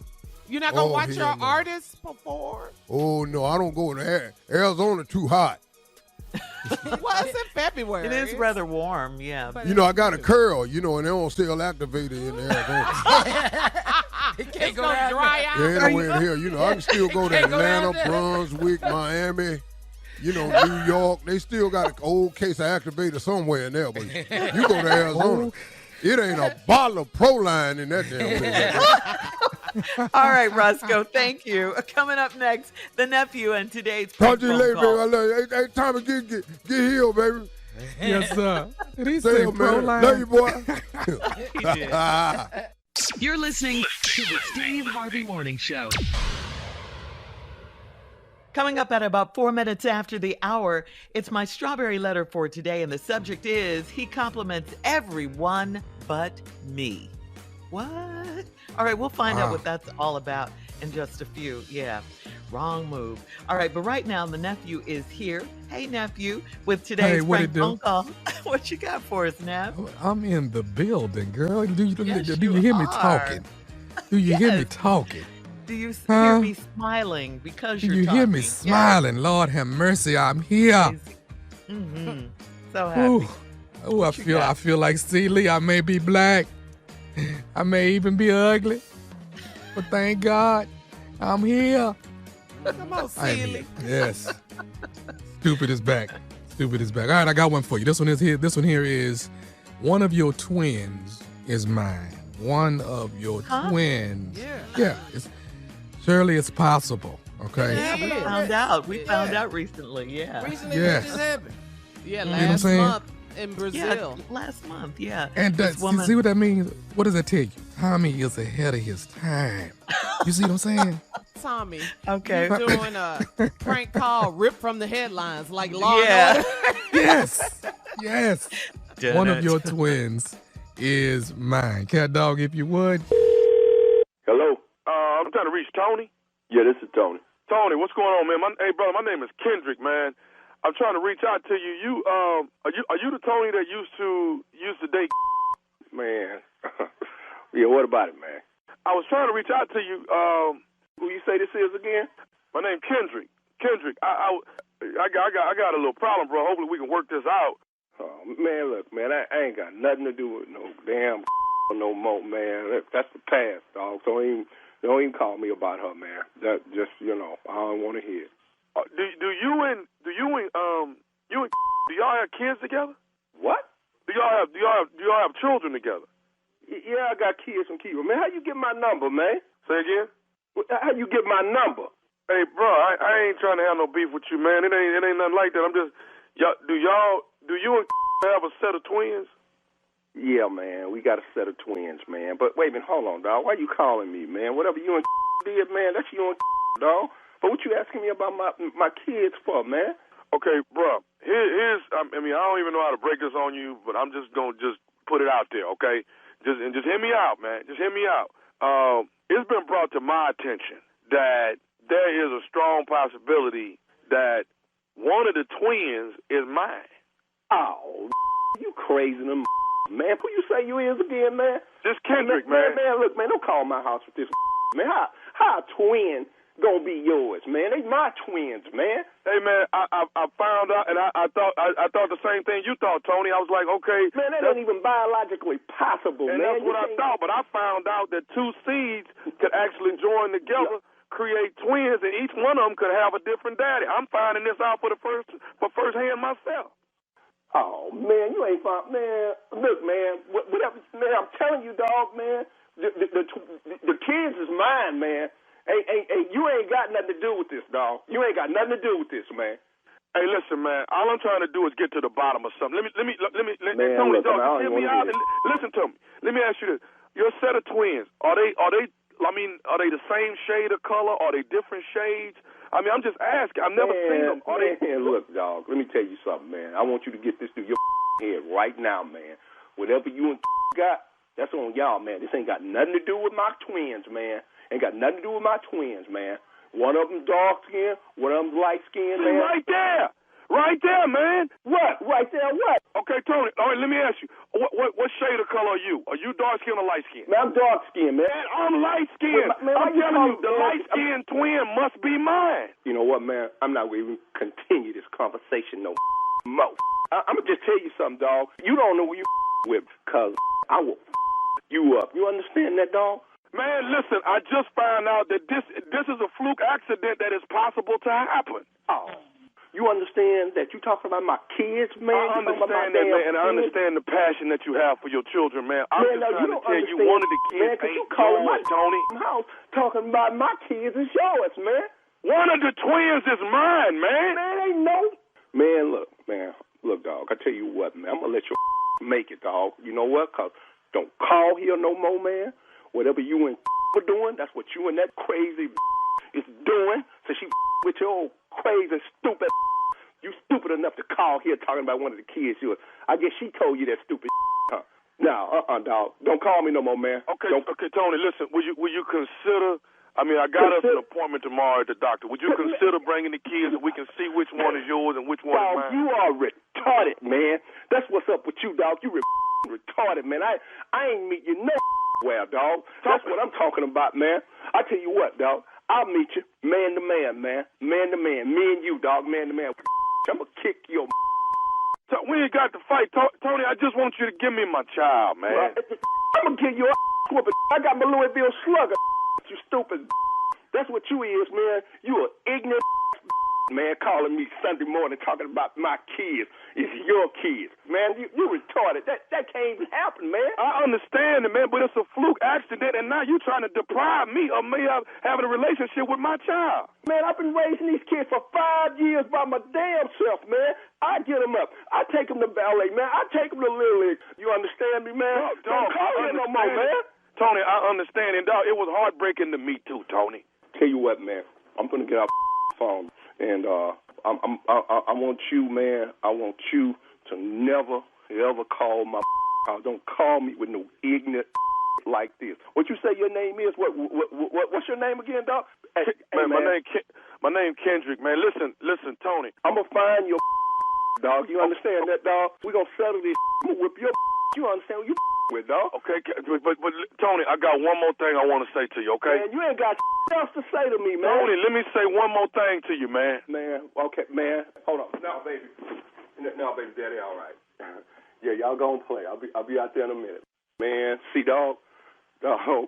You're not gonna watch your artists perform? Oh no, I don't go to Arizona. Too hot. Well, it's in February. It is rather warm, yeah. But I got a curl, and they don't still activate it in Arizona. It can't go gonna dry out. Yeah, nowhere in here. I can still go to Atlanta, Brunswick, Miami, New York. They still got an old case of activator somewhere in there. But you go to Arizona, it ain't a bottle of Proline in that damn thing. All right, Roscoe, thank you. Coming up next, the nephew and today's Talk to you phone later, call. baby. I love you. Hey, Tommy, get healed, baby. Yes, sir. Did he Say say it, man. Proline? Love you, boy. He did. You're listening to the Steve Harvey Morning Show. Coming up at about 4 minutes after the hour, it's my strawberry letter for today, and the subject is, he compliments everyone but me. What? All right, we'll find out what that's all about in just a few. Yeah, wrong move. All right, but right now the nephew is here. Hey, nephew, with today's prank phone call. What you got for us, Nev? I'm in the building, girl. Do you hear me are. talking? Do you hear me talking? Do you hear me smiling because you're Do you talking? hear me smiling? Lord have mercy, I'm here. Mm-hmm. So happy. Ooh, I feel like Celie. I may be black. I may even be ugly. But thank God, I'm here. Come on, I am silly. here. Yes. Stupid is back. Stupid is back. All right, I got one for you. This one is here. This one here is, one of your twins is mine. One of your twins. Yeah. Surely it's possible. Okay. Yeah, we found out. We found out recently. Yeah. Recently, Yes. this happened. Yeah, know what I'm last saying? month in Brazil. Yeah, last month. Yeah. And This woman- see what that means? What does that tell you? Tommy is ahead of his time. You see what I'm saying? Tommy, Okay. you doing a prank call ripped from the headlines like Law and Yeah. Order? Yes. One of your twins is mine. Cat dog, if you would. Hello. I'm trying to reach Tony. Yeah, this is Tony. Tony, what's going on, man? Hey, brother, my name is Kendrick, man. I'm trying to reach out to you. Are you the Tony that used to date? Man, yeah. What about it, man? I was trying to reach out to you. Who you say this is again? My name Kendrick. I got a little problem, bro. Hopefully we can work this out. Oh man, look, man, I ain't got nothing to do with no damn no more, man. That's the past, dog. So don't even call me about her, man. That just I don't want to hear it. Do y'all have kids together? What? Do y'all have children together? Yeah, I got kids from Kiva. Man, how you get my number, man? Say again? How you get my number? Hey, bro, I ain't trying to have no beef with you, man. It ain't nothing like that. I'm just, do you and have a set of twins? Yeah, man, we got a set of twins, man. But wait a minute, hold on, dog. Why you calling me, man? Whatever you and did, man, that's you and dog. But what you asking me about my kids for, man? Okay, bro. Here's I don't even know how to break this on you, but I'm just gonna put it out there, okay? Just hear me out, man. Just hear me out. It's been brought to my attention that there is a strong possibility that one of the twins is mine. Oh, you crazy, man. Who you say you is again, man? This Kendrick, man. Man, look, man, don't call my house with this, man. How a twin gonna be yours, man? They my twins, man. Hey, man, I found out, and I thought the same thing you thought, Tony. I was like, okay. Man, that ain't even biologically possible, and man. That's what I thought, but I found out that two seeds could actually join together, create twins, and each one of them could have a different daddy. I'm finding this out for first hand myself. Oh, man, you ain't found, man. Look, man, whatever, man, I'm telling you, dog, man, the kids is mine, man. Hey, you ain't got nothing to do with this, dog. You ain't got nothing to do with this, man. Hey, listen, man, all I'm trying to do is get to the bottom of something. Let me, man, Tony, look, dog, man, hear me out and listen to me. Let me ask you this. Your set of twins, are they the same shade of color? Are they different shades? I'm just asking. I've never seen them. Look, dog, let me tell you something, man. I want you to get this through your head right now, man. Whatever you and got, that's on y'all, man. This ain't got nothing to do with my twins, man. Ain't got nothing to do with my twins, man. One of them dark skin, one of them light skin, man. Right there, man. What? Right there, what? Okay, Tony. All right, let me ask you. What shade of color are you? Are you dark skin or light skin? Man, I'm dark skin, man. I'm light skin. Man, I'm telling you, the light skin twin must be mine. You know what, man? I'm not going to even continue this conversation no more. I'm going to just tell you something, dog. You don't know who you with, because I will you up. You understand that, dog? Man, listen, I just found out that this is a fluke accident that is possible to happen. Oh. You understand that you talking about my kids, man? I understand that, man, and I understand the passion that you have for your children, man. I'm just trying to tell you, one of the kids ain't yours, Tony. House talking about my kids is yours, man. One of the twins is mine, man. Man, ain't no. Man, look, dog. I tell you what, man. I'm gonna let you make it, dog. You know what? 'Cause don't call here no more, man. Whatever you and are doing, that's what you and that crazy is doing. So she with your old crazy, stupid. You stupid enough to call here talking about one of the kids. I guess she told you that stupid, huh? No, dog. Don't call me no more, man. Okay, Tony. Listen, will you consider? I got us an appointment tomorrow at the doctor. Would you consider bringing the kids and we can see which one is yours and which one is mine? You are retarded, man. That's what's up with you, dog. You retarded, man. I ain't meet you nowhere, dog. That's what I'm talking about, man. I tell you what, dog. I'll meet you man to man, man. Man to man. Me and you, dog. Man to man. I'm going to kick your So we ain't got to fight. Tony, I just want you to give me my child, man. I'm going to give you a whooping. I got my Louisville slugger, you stupid. That's what you is, man. You an ignorant man calling me Sunday morning talking about my kids. It's your kids. Man, you retarded. That can't even happen, man. I understand it, man, but it's a fluke accident, and now you trying to deprive me of having a relationship with my child. Man, I've been raising these kids for 5 years by my damn self, man. I get them up. I take them to ballet, man. I take them to Little League. You understand me, man? Don't call me no more, man. Tony, I understand, and dog, it was heartbreaking to me too, Tony. Tell you what, man. I'm gonna get off the phone, and I want you, man. I want you to never ever call my house. Don't call me with no ignorant like this. What you say your name is? What's your name again, dog? Hey, man, My name Kendrick, man. Listen, Tony. I'm going to find your dog. You understand that, dog? We're going to settle this. I'm going to whip your You understand what you with, dog? Okay, but Tony, I got one more thing I want to say to you, okay? Man, you ain't got else to say to me, man. Tony, let me say one more thing to you, man. Man, okay, man. Hold on. Now, baby, daddy, all right. Yeah, y'all gonna play. I'll be out there in a minute. Man, see, dog,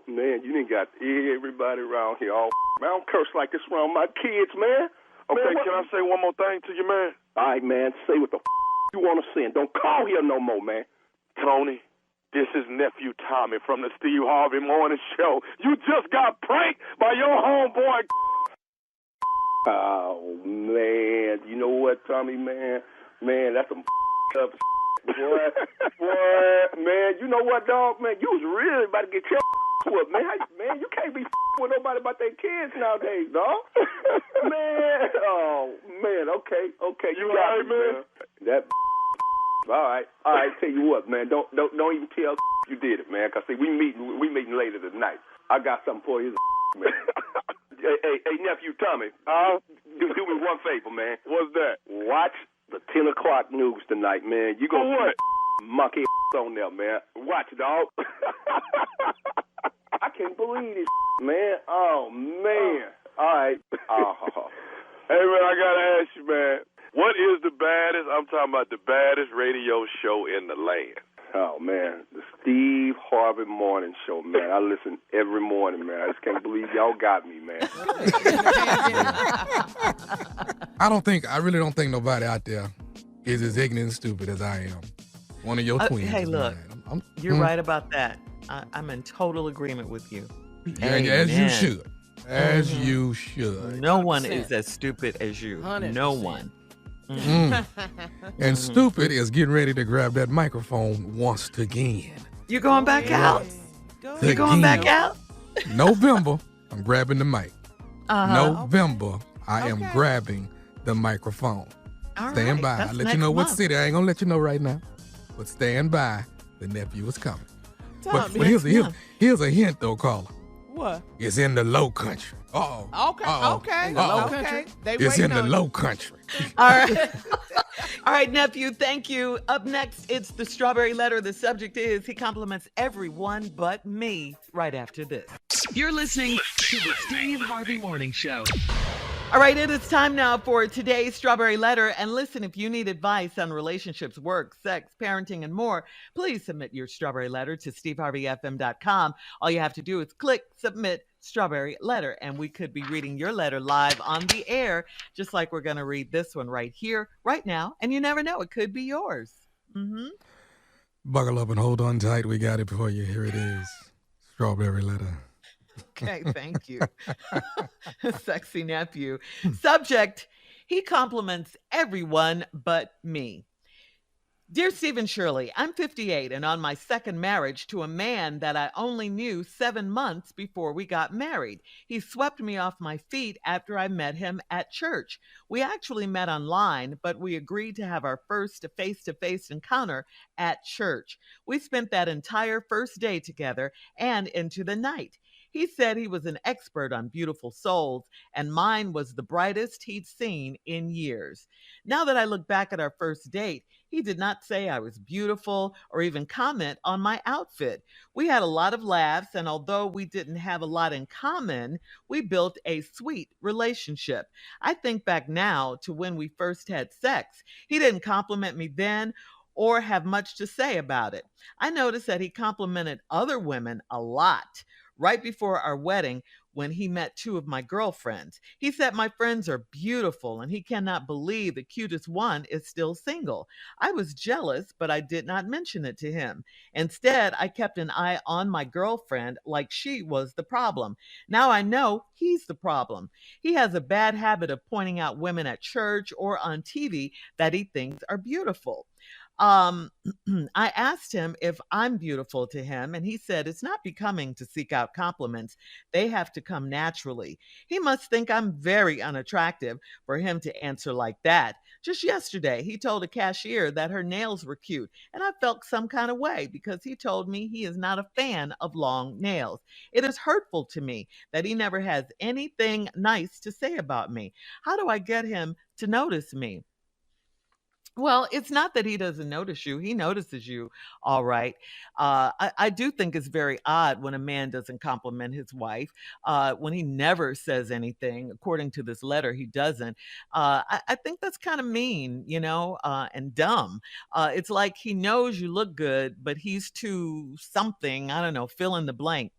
man, you done got everybody around here all. Man, I don't curse like this around my kids, man. Okay, man, can I say one more thing to you, man? All right, man, say what the you want to say, and don't call here no more, man. Tony, this is nephew Tommy from the Steve Harvey Morning Show. You just got pranked by your homeboy. Oh man, you know what, Tommy, man, that's some up. Boy, man, you know what, dog, man, you was really about to get your whooped, man. Man, you can't be with nobody about their kids nowadays, dog. Man, oh man, okay, you got right, me, man. That. All right. Tell you what, man, don't even tell you did it, man. Cause see, we meeting later tonight. I got something for you, man. Hey, nephew Tommy, do me one favor, man. What's that? Watch the 10 o'clock news tonight, man. You gonna what? monkey on there, man. Watch it, dog. I can't believe this, man. Oh man. All right. Hey man, I gotta ask you, man. What is the baddest? I'm talking about the baddest radio show in the land. Oh, man, the Steve Harvey Morning Show, man. I listen every morning, man. I just can't believe y'all got me, man. I really don't think nobody out there is as ignorant and stupid as I am. One of your twins. Hey, look, I'm you're right about that. I'm in total agreement with you. As you should. As you should. No one is as stupid as you. 100%. No one. And stupid is getting ready to grab that microphone once again. You going back out? You going back out? November, I'm grabbing the mic. November, I am Okay. grabbing the microphone. Stand by. I'll let you know what city. I ain't gonna let you know right now. But stand by. The nephew is coming. But here's a hint though, caller. What? It's in the low country. Okay. In the low Okay. country? It's in the low country. All right. All right, nephew, thank you. Up next, it's the Strawberry Letter. The subject is he compliments everyone but me right after this. You're listening to the Steve Harvey Morning Show. All right, it is time now for today's Strawberry Letter. And listen, if you need advice on relationships, work, sex, parenting, and more, please submit your Strawberry Letter to steveharveyfm.com. All you have to do is click Submit Strawberry Letter, and we could be reading your letter live on the air, just like we're going to read this one right here, right now. And you never know, it could be yours. Buckle up and hold on tight. We got it for you. Here it is. Strawberry Letter. Okay, thank you. Sexy nephew. Subject, he compliments everyone but me. Dear Stephen Shirley, I'm 58 and on my second marriage to a man that I only knew 7 months before we got married. He swept me off my feet after I met him at church. We actually met online, but we agreed to have our first face-to-face encounter at church. We spent that entire first day together and into the night. He said he was an expert on beautiful souls, and mine was the brightest he'd seen in years. Now that I look back at our first date, he did not say I was beautiful or even comment on my outfit. We had a lot of laughs, and although we didn't have a lot in common, we built a sweet relationship. I think back now to when we first had sex. He didn't compliment me then or have much to say about it. I noticed that he complimented other women a lot. Right before our wedding, when he met 2 of my girlfriends, he said my friends are beautiful and he cannot believe the cutest one is still single. I was jealous, but I did not mention it to him. Instead, I kept an eye on my girlfriend like she was the problem. Now I know he's the problem. He has a bad habit of pointing out women at church or on TV that he thinks are beautiful. I asked him if I'm beautiful to him, and he said it's not becoming to seek out compliments. They have to come naturally. He must think I'm very unattractive for him to answer like that. Just yesterday, he told a cashier that her nails were cute, and I felt some kind of way because he told me he is not a fan of long nails. It is hurtful to me that he never has anything nice to say about me. How do I get him to notice me? Well, it's not that he doesn't notice you. He notices you, all right. I do think it's very odd when a man doesn't compliment his wife, when he never says anything. According to this letter, he doesn't. I think that's kind of mean, and dumb. It's like he knows you look good, but he's too something, I don't know, fill in the blank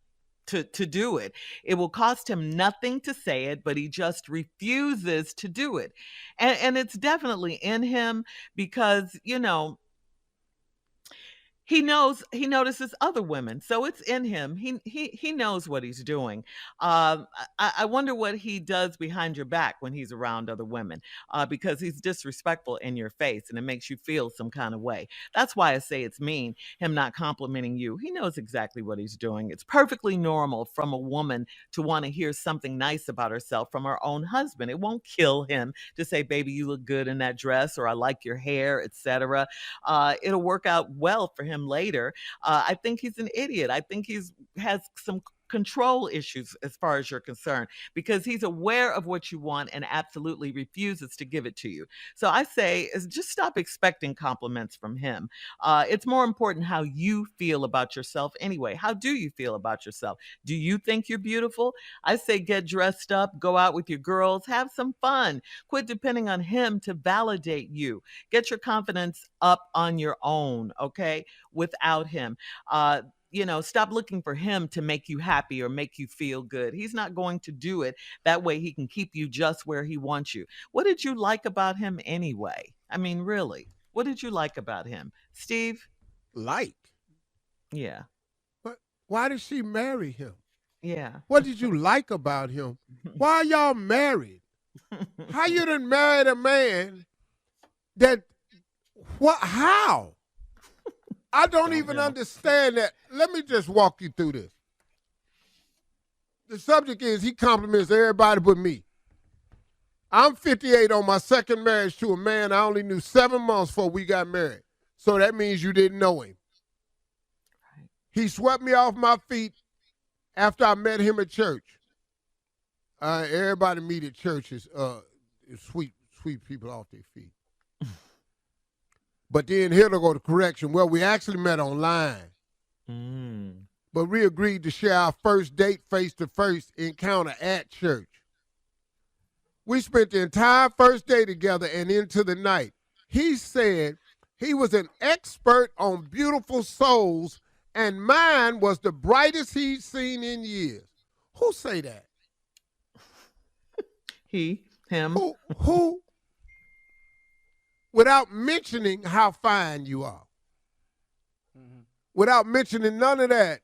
to do it. It will cost him nothing to say it, but he just refuses to do it. And it's definitely in him because, he notices other women, so it's in him. He knows what he's doing. I wonder what he does behind your back when he's around other women, because he's disrespectful in your face, and it makes you feel some kind of way. That's why I say it's mean, him not complimenting you. He knows exactly what he's doing. It's perfectly normal from a woman to want to hear something nice about herself from her own husband. It won't kill him to say, "Baby, you look good in that dress," or "I like your hair," etc. It'll work out well for him later. I think he's an idiot. I think has some control issues as far as you're concerned, because he's aware of what you want and absolutely refuses to give it to you. So I say is just stop expecting compliments from him. It's more important how you feel about yourself anyway. How do you feel about yourself? Do you think you're beautiful? I say get dressed up, go out with your girls, have some fun. Quit depending on him to validate you. Get your confidence up on your own, okay? Without him. Stop looking for him to make you happy or make you feel good. He's not going to do it. That way he can keep you just where he wants you. What did you like about him anyway? I mean, really, what did you like about him? Steve? Like? Yeah. But why did she marry him? Yeah. What did you like about him? Why are y'all married? How you done married a man that, how? I don't even understand that. Let me just walk you through this. The subject is he compliments everybody but me. I'm 58 on my second marriage to a man I only knew 7 months before we got married. So that means you didn't know him. Right. He swept me off my feet after I met him at church. Everybody meet at church is sweep people off their feet. But then here to go to correction. Well, we actually met online. But we agreed to share our first date face-to-face encounter at church. We spent the entire first day together and into the night. He said he was an expert on beautiful souls and mine was the brightest he'd seen in years. Who say that? He, him. Who? Without mentioning how fine you are. Without mentioning none of that,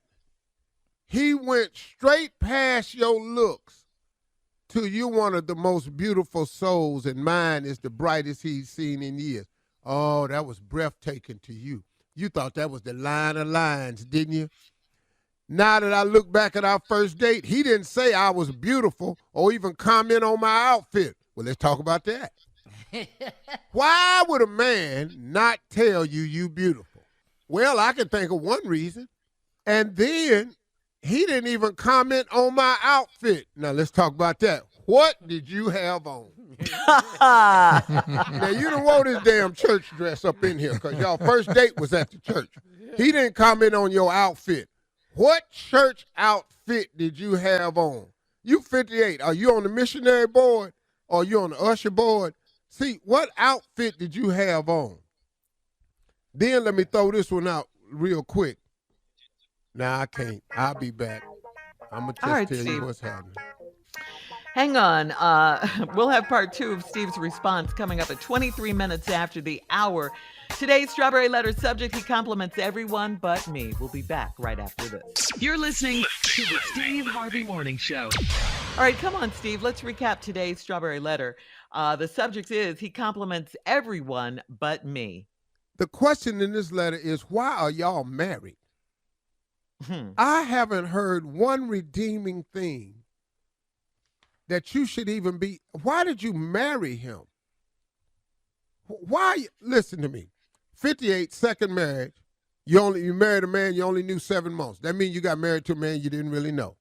he went straight past your looks to you one of the most beautiful souls, and mine is the brightest he's seen in years. Oh, that was breathtaking to you. You thought that was the line of lines, didn't you? Now that I look back at our first date, he didn't say I was beautiful or even comment on my outfit. Well, let's talk about that. Why would a man not tell you beautiful? Well, I can think of one reason. And then he didn't even comment on my outfit. Now, let's talk about that. What did you have on? Now, you done wore this damn church dress up in here because y'all first date was at the church. He didn't comment on your outfit. What church outfit did you have on? You 58. Are you on the missionary board or you on the usher board? See, what outfit did you have on? Then let me throw this one out real quick. Nah, I can't. I'll be back. I'm going to just tell you what's happening. Hang on. We'll have part 2 of Steve's response coming up at 23 minutes after the hour. Today's Strawberry Letter subject, he compliments everyone but me. We'll be back right after this. You're listening to the Steve Harvey Morning Show. All right, come on, Steve. Let's recap today's Strawberry Letter. The subject is, he compliments everyone but me. The question in this letter is, why are y'all married? I haven't heard one redeeming thing that you should even be. Why did you marry him? Why? Listen to me. 58, second marriage. You married a man you only knew 7 months. That means you got married to a man you didn't really know.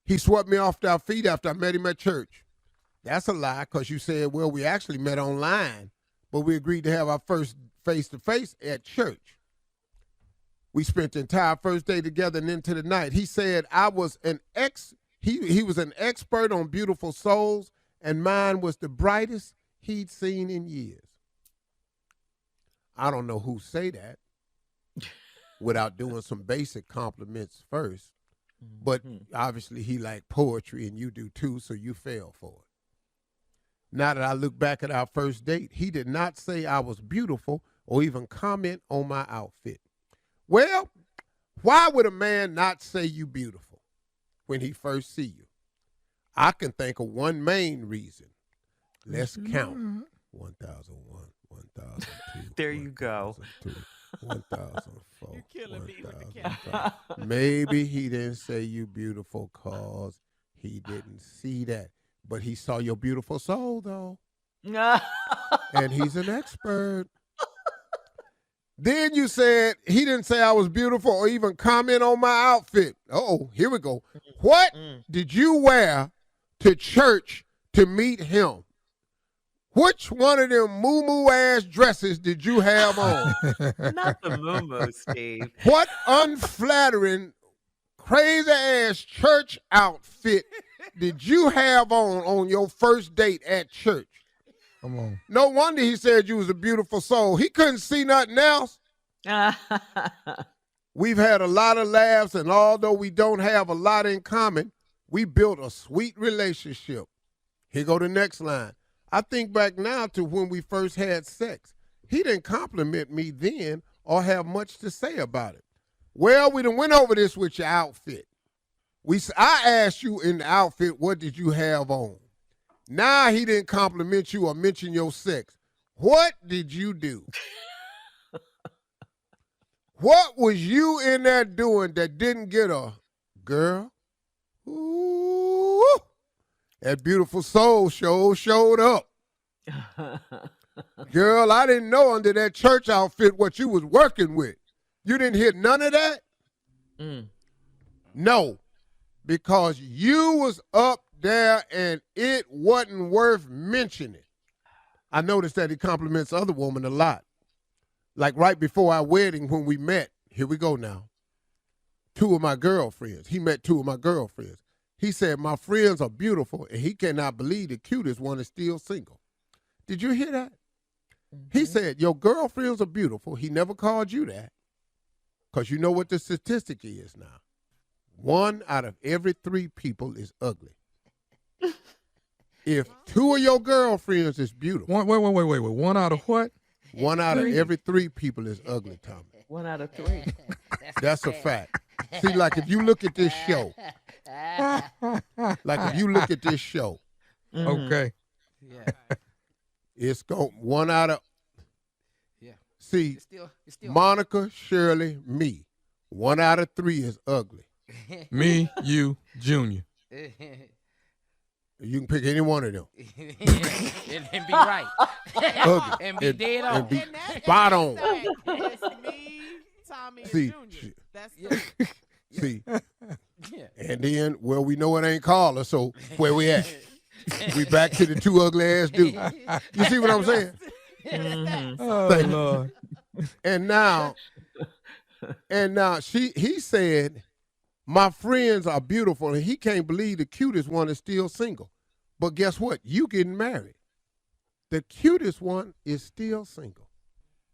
He swept me off our feet after I met him at church. That's a lie, because you said, well, we actually met online, but we agreed to have our first face-to-face at church. We spent the entire first day together and into the night. He said I was he was an expert on beautiful souls, and mine was the brightest he'd seen in years. I don't know who say that without doing some basic compliments first, but obviously he liked poetry and you do too, so you fell for it. Now that I look back at our first date, he did not say I was beautiful or even comment on my outfit. Well, why would a man not say you beautiful when he first see you? I can think of one main reason. Let's count. 1001, 1002. There you go. 1004. You're killing me with the count. Maybe he didn't say you beautiful cause he didn't see that. But he saw your beautiful soul, though. And he's an expert. Then you said he didn't say I was beautiful or even comment on my outfit. Uh-oh, here we go. What did you wear to church to meet him? Which one of them moo-moo ass dresses did you have on? Not the moo-moo, Steve. What unflattering, crazy ass church outfit did you have on your first date at church? Come on. No wonder he said you was a beautiful soul. He couldn't see nothing else. We've had a lot of laughs, and although we don't have a lot in common, we built a sweet relationship. Here go the next line. I think back now to when we first had sex. He didn't compliment me then or have much to say about it. Well, we done went over this with your outfit. I asked you in the outfit, what did you have on? Now he didn't compliment you or mention your sex. What did you do? What was you in there doing that didn't get a girl? Ooh, that beautiful soul showed up. Girl, I didn't know under that church outfit what you was working with. You didn't hear none of that? No, because you was up there and it wasn't worth mentioning. I noticed that he compliments other women a lot. Like right before our wedding when we met, here we go now. 2 of my girlfriends. He met 2 of my girlfriends. He said, my friends are beautiful, and he cannot believe the cutest one is still single. Did you hear that? He said, your girlfriends are beautiful. He never called you that, because you know what the statistic is now. 1 out of every 3 people is ugly. If 2 of your girlfriends is beautiful. Wait. 1 out of what? 1 out of every 3 people is ugly, Tommy. 1 out of 3. That's a fact. See, like if you look at this show. Okay. Yeah. It's going 1 out of. Yeah. See, It's still Monica, Shirley, me. 1 out of 3 is ugly. Me, you, Junior. You can pick any one of them. and be right. Ugly. And be dead on. And be spot on. It's me, Tommy, and See, Junior. That's See. Yeah. And then, well, we know it ain't Carla, so where we at? We back to the 2 ugly ass dudes. You see what I'm saying? Oh, Lord. And now he said, my friends are beautiful, and he can't believe the cutest one is still single. But guess what? You getting married. The cutest one is still single.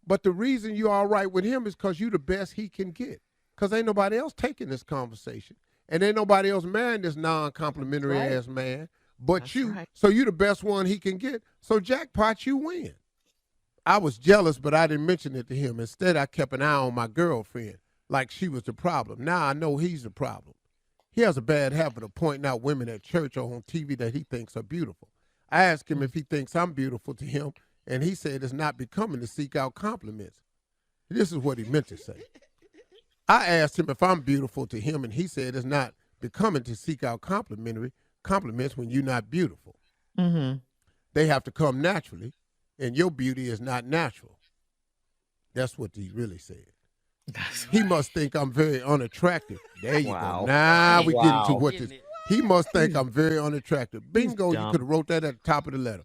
But the reason you're all right with him is because you the best he can get. Because ain't nobody else taking this conversation. And ain't nobody else marrying this non-complimentary ass man but That's you. right. So you the best one he can get. So jackpot, you win. I was jealous, but I didn't mention it to him. Instead, I kept an eye on my girlfriend like she was the problem. Now I know he's the problem. He has a bad habit of pointing out women at church or on TV that he thinks are beautiful. I asked him if he thinks I'm beautiful to him, and he said it's not becoming to seek out compliments. This is what he meant to say. I asked him if I'm beautiful to him, and he said it's not becoming to seek out compliments when you're not beautiful. Mm-hmm. They have to come naturally, and your beauty is not natural. That's what he really said. He must think I'm very unattractive. There you go. Now we get into what this. He must think I'm very unattractive. Bingo, you could have wrote that at the top of the letter.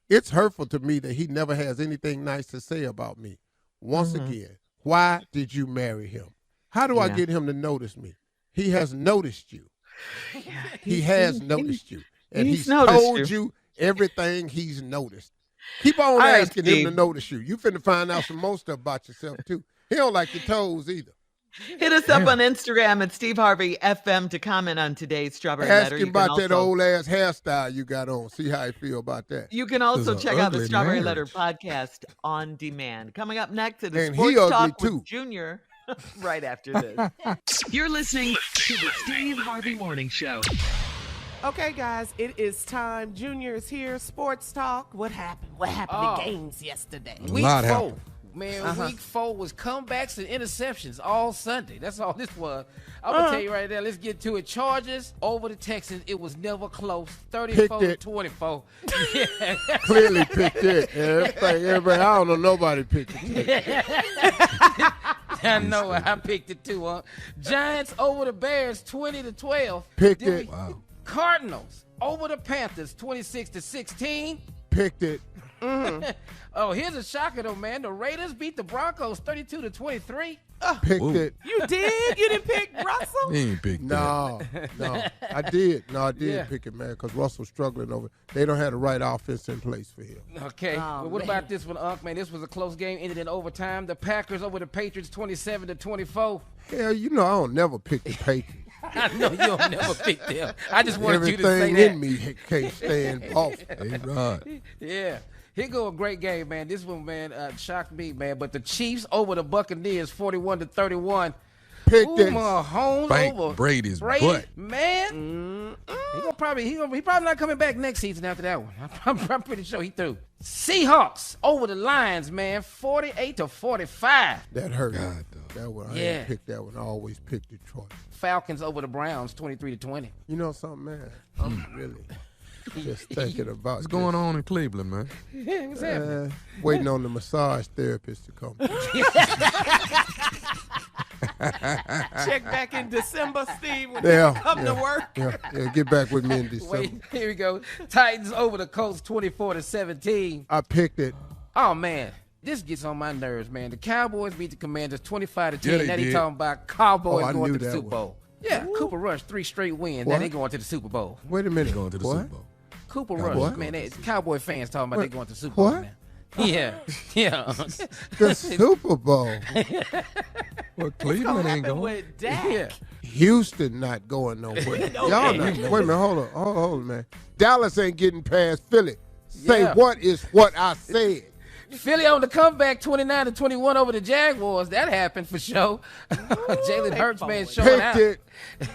It's hurtful to me that he never has anything nice to say about me. Once again, why did you marry him? How do I get him to notice me? He has noticed you. He has noticed you. And he's told you everything he's noticed. Keep on asking him to notice you. You finna find out some more stuff about yourself, too. He don't like your toes either. Hit us up on Instagram at Steve Harvey FM to comment on today's Strawberry Letter. Ask him about that old-ass hairstyle you got on. See how he feel about that. You can also check out the Strawberry Letter podcast on demand. Coming up next, it is And Sports he ugly, Talk too. with Junior right after this. You're listening to the Steve Harvey Morning Show. Okay, guys, it is time. Junior is here. Sports Talk. What happened? What happened in games yesterday? Week lot 4. happened. Man, week 4 was comebacks and interceptions all Sunday. That's all this was. I'm going to tell you right there. Let's get to it. Chargers over the Texans. It was never close. 34-24. Yeah. Clearly picked it. Everybody, I don't know, nobody picked it. I know. I picked it too, huh? Giants over the Bears 20-12. Picked it. Wow. Cardinals over the Panthers 26-16. Picked it. Oh, here's a shocker though, man. The Raiders beat the Broncos 32-23. Picked it. You did? You didn't pick Russell? He ain't picked No, I did. No, I did Yeah. pick it, man, because Russell's struggling over. They don't have the right offense in place for him. Okay. Oh, But what man. about this one, Unc? Man, this was a close game, ended in overtime. The Packers over the Patriots 27-24. Hell, you know I don't never pick the Patriots. I know you'll never pick them. I just wanted you to say Everything that. in me can't stand off. Hey, Rod. Yeah. Here go a great game, man. This one, man, shocked me, man. But the Chiefs over the Buccaneers 41-31. Picked Ooh, it. Mahomes Bank over Brady's butt. man. He probably not coming back next season after that one. I'm pretty sure he threw. Seahawks over the Lions, man, 48-45. That hurt. God, dog. That one, I Yeah. ain't picked that one. I always pick Detroit. Falcons over the Browns 23-20. You know something, man? I'm really just thinking about What's going on in Cleveland, man? What's happening? waiting on the massage therapist to come. Check back in December, Steve, when Yeah, you come to work. Yeah, get back with me in December. Wait, here we go. Titans over the Colts 24-17. I picked it. Oh man, this gets on my nerves, man. The Cowboys beat the Commanders 25-10. Yeah, they now they did. talking about Cowboys Oh, I going knew to the that Super one. Bowl. Yeah, Cooper Rush 3 straight wins. Now What? they going to the Super Bowl. Wait a minute. Going to the What? Super Bowl. Cooper Cowboys Rush, going man. to It's Cowboy fans talking about What? they going to the Super Bowl What? now. Yeah, yeah. The Super Bowl. Well, Cleveland ain't Happened going. with Dak. yeah. Houston not going nowhere. No, Y'all man. not. Wait a minute. Hold on, man. Dallas ain't getting past Philly. Say Yeah. what is what I said. Philly on the comeback 29-21 over the Jaguars. That happened for sure. Jalen Hurts, man, showing out. Picked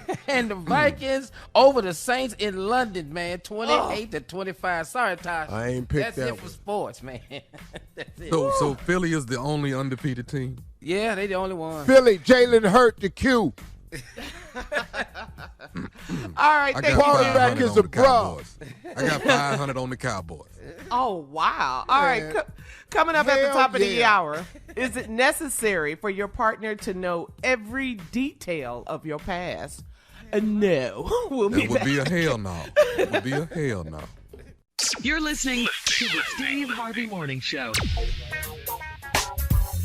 it. And the Vikings over the Saints in London, man, 28-25. Sorry, Tosh. I ain't picked That's that it for one. sports, man. That's it. So Philly is the only undefeated team. Yeah, they the only one. Philly, Jalen Hurt the Q. All right, I thank got you. Quarterback 500 is on a the bra. Cowboys. I got 500 on the Cowboys. Oh, wow. All right. Coming up at the Hell top of the yeah. hour, is it necessary for your partner to know every detail of your past? No. We'll be That would back. be a hell no. It would be a hell no. You're listening to the Steve Harvey Morning Show.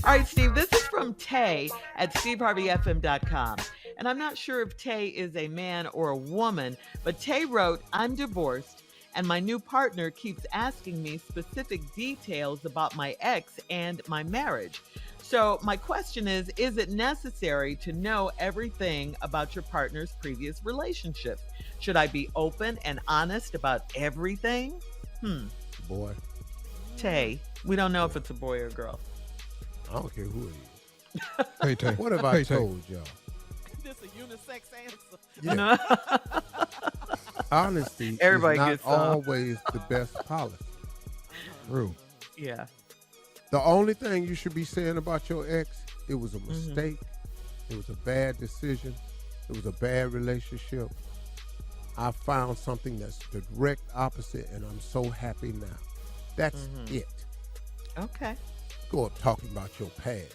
All right, Steve, this is from Tay at steveharveyfm.com. And I'm not sure if Tay is a man or a woman, but Tay wrote, I'm divorced and my new partner keeps asking me specific details about my ex and my marriage. So my question is it necessary to know everything about your partner's previous relationship? Should I be open and honest about everything? Boy, Tay, we don't know if it's a boy or girl. I don't care who it is. Hey, Tay. What have I told y'all? This a unisex answer. Yeah. Honesty Everybody is not gets some. always the best policy. True. Yeah. The only thing you should be saying about your ex, it was a mistake. It was a bad decision. It was a bad relationship. I found something that's the direct opposite, and I'm so happy now. That's it. Okay. Go up talking about your past.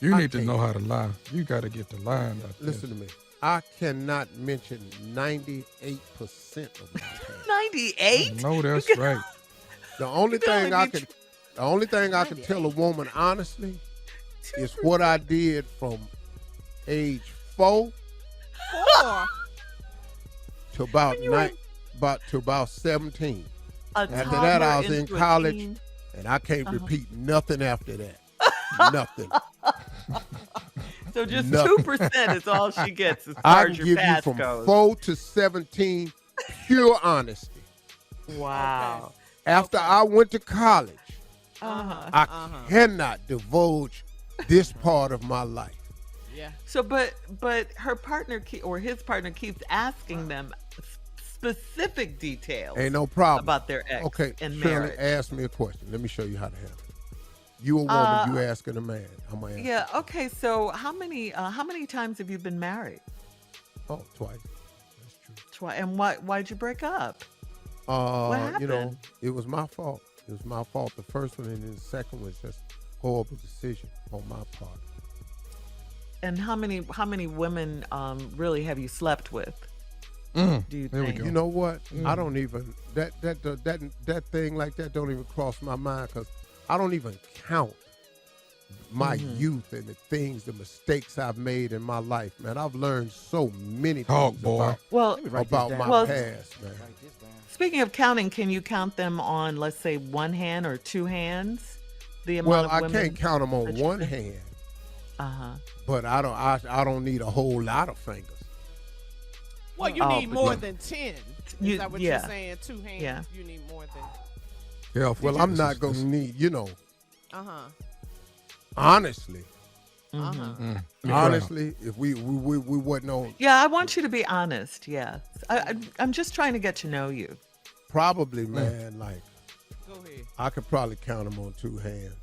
You need to know how to lie. You got to get the line out there. Listen to me. I cannot mention 98% of my past. 98? No, that's right. The only thing I can tell a woman honestly is what I did from age 4 to about 17. After that, I was in college, and I can't repeat nothing after that. Nothing. So just 2% is all she gets as I far can as your give you past from goes. 4 to 17, pure honesty. Wow. After I went to college, Uh-huh. I cannot divulge this part of my life. Yeah. So, but her partner or his partner keeps asking them specific details. Ain't no problem about their ex Okay, and Shirley, marriage. ask me a question. Let me show you how to handle it. You a woman, you asking a man. I'm gonna ask Yeah. Okay. So, how many times have you been married? you. Oh, twice. That's true. Twice. And why'd you break up? What happened? You know, it was my fault. It was my fault. The first one and then the second was just horrible decision on my part. And how many women really have you slept with? Mm, Do you there we think? go. You know what? I don't even that thing like that don't even cross my mind because I don't even count my youth and the things, the mistakes I've made in my life, man. I've learned so many Talk, things boy. about my past, man. Speaking of counting, can you count them on, let's say, one hand or two hands? The amount Well, of I women can't count them on that you one think? hand, Uh-huh. but I don't need a whole lot of fingers. Well, you Oh, need but more you- than 10. You- Is that what yeah. you're saying? 2 hands. Yeah. You need more than. Yeah, Well, I'm not gonna need, Uh-huh. honestly, Uh-huh. honestly, if we wasn't on, Yeah, I want you to be honest. Yes, I'm just trying to get to know you. probably, man, like Go ahead. I could probably count them on 2 hands.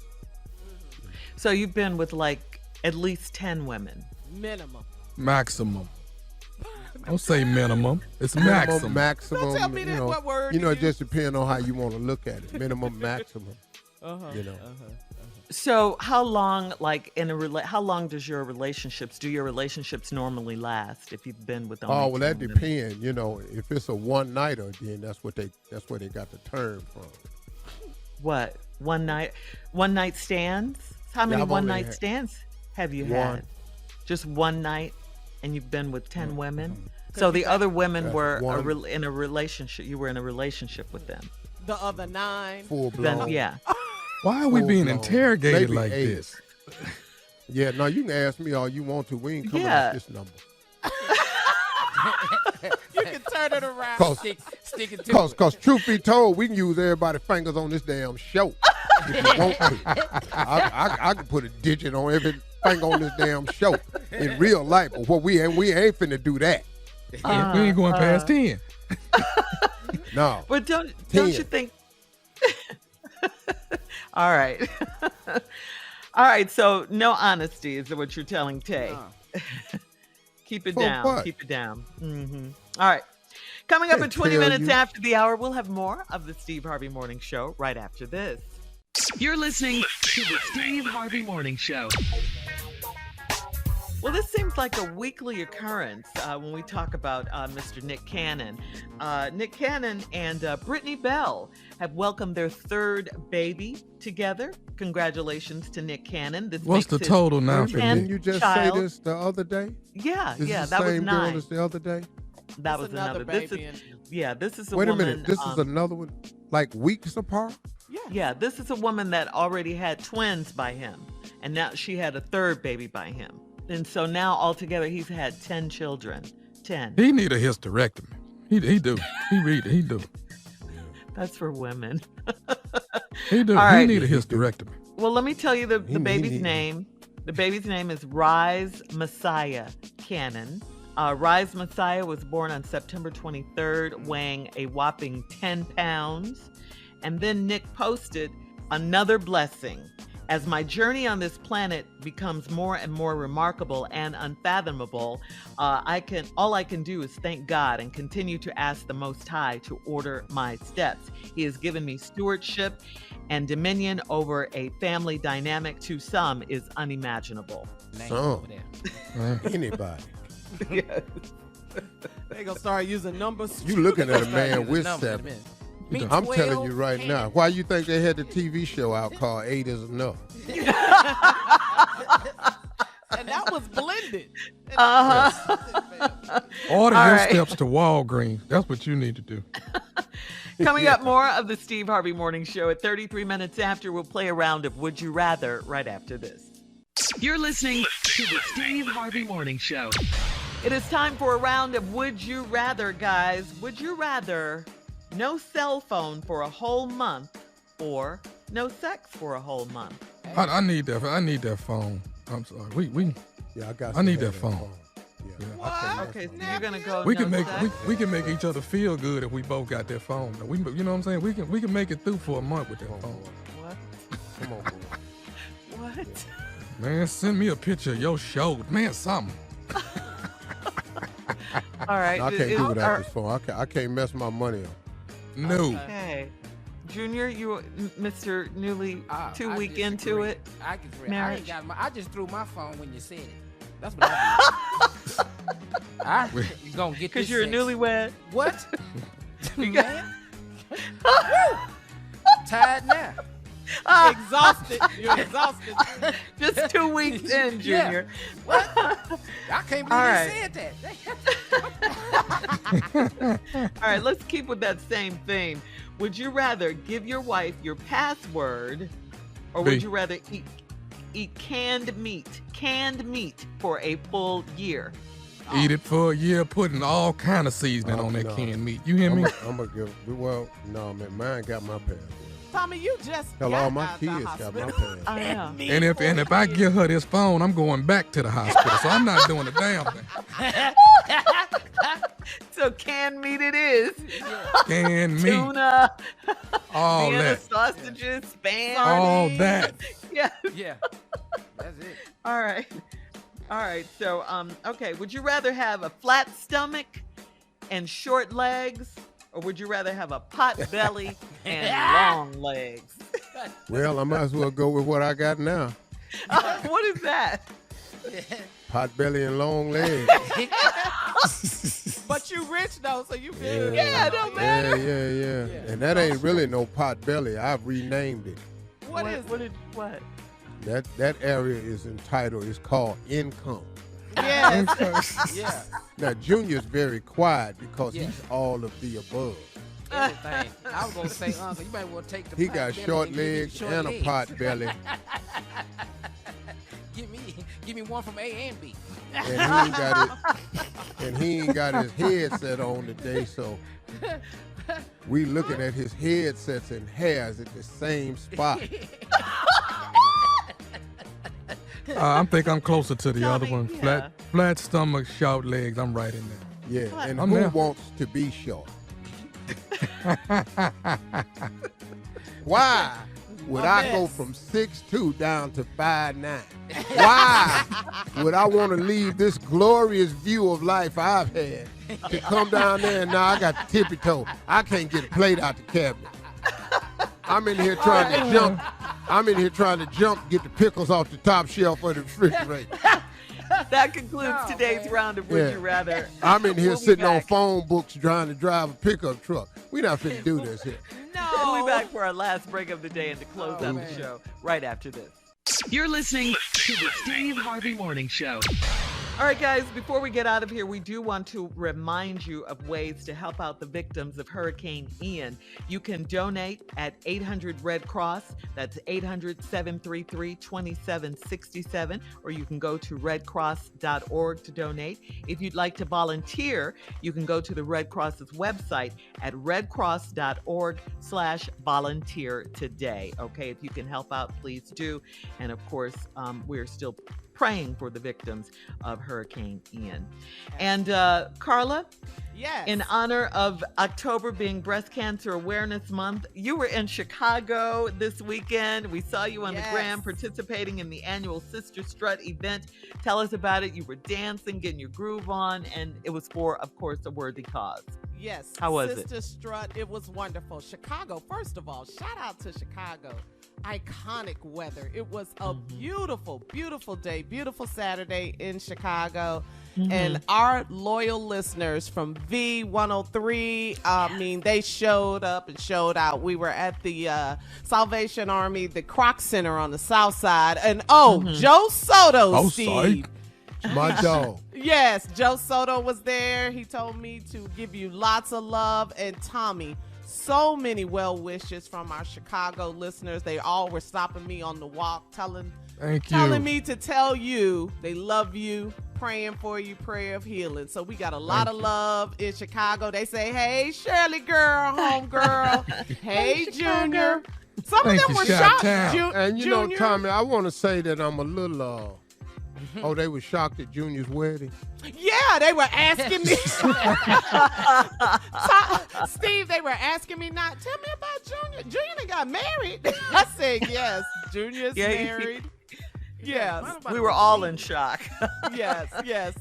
So you've been with like at least 10 women. Minimum. Maximum. Don't say minimum. It's Minimum, maximum. maximum. Don't tell me that, what word you it use. just depends on how you want to look at it. Minimum, maximum. You know. So how long, like how long do your relationships normally last if you've been with only Oh well, 10 that women? depends. You know, if it's a one nighter, then that's where they got the term from. What, one night stands? How many I've one only night had stands have you one. had? Just one night, and you've been with 10 women. So the other women That's were one. in a relationship. You were in a relationship with them. The other 9. Full Then blown. yeah. Why are we being Full-blown. interrogated Maybe like 8. this? Yeah, no, you can ask me all you want to. We ain't coming Yeah. off this number. You can turn it around. Stick it to it. Cause truth be told, we can use everybody's fingers on this damn show if you want to. I can put a digit on every finger on this damn show in real life, but what we ain't finna do that. We ain't going past 10. No. But don't 10. you think? All right. All right. So no honesty is what you're telling Tay. Keep it For down. what? Keep it down. All right. Coming up in 20 tell minutes you. after the hour, we'll have more of the Steve Harvey Morning Show right after this. You're listening to the Steve Harvey Morning Show. Well, this seems like a weekly occurrence when we talk about Mr. Nick Cannon. Nick Cannon and Brittany Bell have welcomed their 3rd baby together. Congratulations to Nick Cannon. This What's the makes his total now? Wait a minute, 10th didn't you just child. say this the other day? Yeah, This yeah, is the that was same 9. girl as the other day? That It's was another. This baby. is this is a Wait a woman. minute, this is another one, like weeks apart? Yeah, this is a woman that already had twins by him, and now she had a 3rd baby by him, and so now altogether he's had 10 children. 10. He need a hysterectomy. He do. He do. That's for women. He do. All He right. need a hysterectomy. Well, let me tell you the He baby's need- name. The baby's name is Rise Messiah Cannon. Rise Messiah was born on September 23rd, weighing a whopping 10 pounds. And then Nick posted another blessing As my journey on this planet becomes more and more remarkable and unfathomable, all I can do is thank God and continue to ask the Most High to order my steps. He has given me stewardship and dominion over a family dynamic to some is unimaginable. Some. Anybody. Yes. They gonna start using numbers. You looking at a man with Numbers, 7. man. I'm 12 telling you right now. hands. Why you think they had the TV show out called 8 is Enough? And that was blended. Order All your right. steps to Walgreens. That's what you need to do. Coming up, more of the Steve Harvey Morning Show at 33 minutes after. We'll play a round of Would You Rather right after this. You're listening to the Steve Harvey Morning Show. It is time for a round of Would You Rather, guys. Would you rather no cell phone for a whole month or no sex for a whole month? I need that. I need that phone. I'm sorry. Yeah, I got. I need to that have phone. Yeah. What? Okay, so you're gonna go. We no can make sex? we can make each other feel good if we both got that phone. You know what I'm saying? We can make it through for a month with that phone. What? Come on, boy. What? Man, send me a picture of your show. Man, something. All right. No, I can't do without this phone. I can't mess my money up. No. Okay. Junior, you Mr. Newly I 2 week disagree. into it. I disagree. Marriage. I just threw my phone when you said it. That's what I did. You gonna get Because this you're a sex. newlywed. What? You got- Man. Tired now. Exhausted. You're exhausted. Just 2 weeks in, Yeah. Junior. What? I can't believe All you right. said that. All right, let's keep with that same theme. Would you rather give your wife your password, or would B. you rather eat canned meat for a full year? Eat it for a year, putting all kind of seasoning on that no. canned meat. You hear me? I'm gonna give. Well, no, man. Mine got my password. Tommy, you just Hell, got all my out the kids got my hospital. password. I know. And if I give her this phone, I'm going back to the hospital. So I'm not doing a damn thing. So canned meat it is. Canned meat, Tuna, all Vienna that, sausages, spam. all that. Yeah. Yeah. That's it. All right. So, okay. Would you rather have a flat stomach and short legs, or would you rather have a pot belly and long legs? Well, I might as well go with what I got now. What is that? Pot belly and long legs. But you rich though, so you good. Yeah, it don't matter. Yeah. And that ain't really no pot belly. I've renamed it. What is it? What? That area is entitled. It's called income. Yes. Yeah. Now Junior's very quiet because Yeah. he's all of the above. Everything. I was gonna say, Uncle, you might want to take the. He pot got belly short and give me the legs short and a legs. pot belly, Give me one from A and B. and he ain't got his headset on today. So we looking at his headsets and hairs at the same spot. I think I'm closer to the other Tommy, one. yeah. Flat stomach, short legs. I'm right in there. Yeah, and I'm who there. wants to be short? Why would I go from 6'2" down to 5'9"? Why would I want to leave this glorious view of life I've had to come down there and now I got the tippy toe? I can't get a plate out the cabinet. I'm in here trying to jump. I'm in here trying to jump, get the pickles off the top shelf of the refrigerator. That concludes today's round of Would Yeah. You Rather. I'm in here We'll be sitting on back. phone books trying to drive a pickup truck. We're not finna do this here. We'll be back for our last break of the day and to close out the show right after this. You're listening to the Steve Harvey Morning Show. All right, guys, before we get out of here, we do want to remind you of ways to help out the victims of Hurricane Ian. You can donate at 800 Red Cross. That's 800-733-2767. Or you can go to redcross.org to donate. If you'd like to volunteer, you can go to the Red Cross's website at redcross.org/volunteer today. Okay, if you can help out, please do. And of course, we're still praying for the victims of Hurricane Ian. And Carla, Yes. in honor of October being Breast Cancer Awareness Month, you were in Chicago this weekend. We saw you on the gram participating in the annual Sister Strut event. Tell us about it. You were dancing, getting your groove on, and it was for, of course, a worthy cause. Yes. How was it? Sister Strut, it was wonderful. Chicago, first of all, shout out to Chicago. Iconic weather. It was a beautiful, beautiful day, beautiful Saturday in Chicago. And our loyal listeners from V103, they showed up and showed out. We were at the Salvation Army, the Croc Center on the South Side. And Joe Soto, Steve. My dog. Yes, Joe Soto was there. He told me to give you lots of love. And Tommy, so many well wishes from our Chicago listeners. They all were stopping me on the walk, telling me to tell you they love you, praying for you, prayer of healing. So we got a lot of love in Chicago. They say, hey, Shirley girl, home girl. Hey, Junior. Some of them were shocked. And you know, Tommy, I want to say that I'm a little, they were shocked at Junior's wedding. Yeah, they were asking me. Steve, they were asking me tell me about Junior. Junior got married. I said, yes, Junior's married. Yes. We were all in shock. Yes.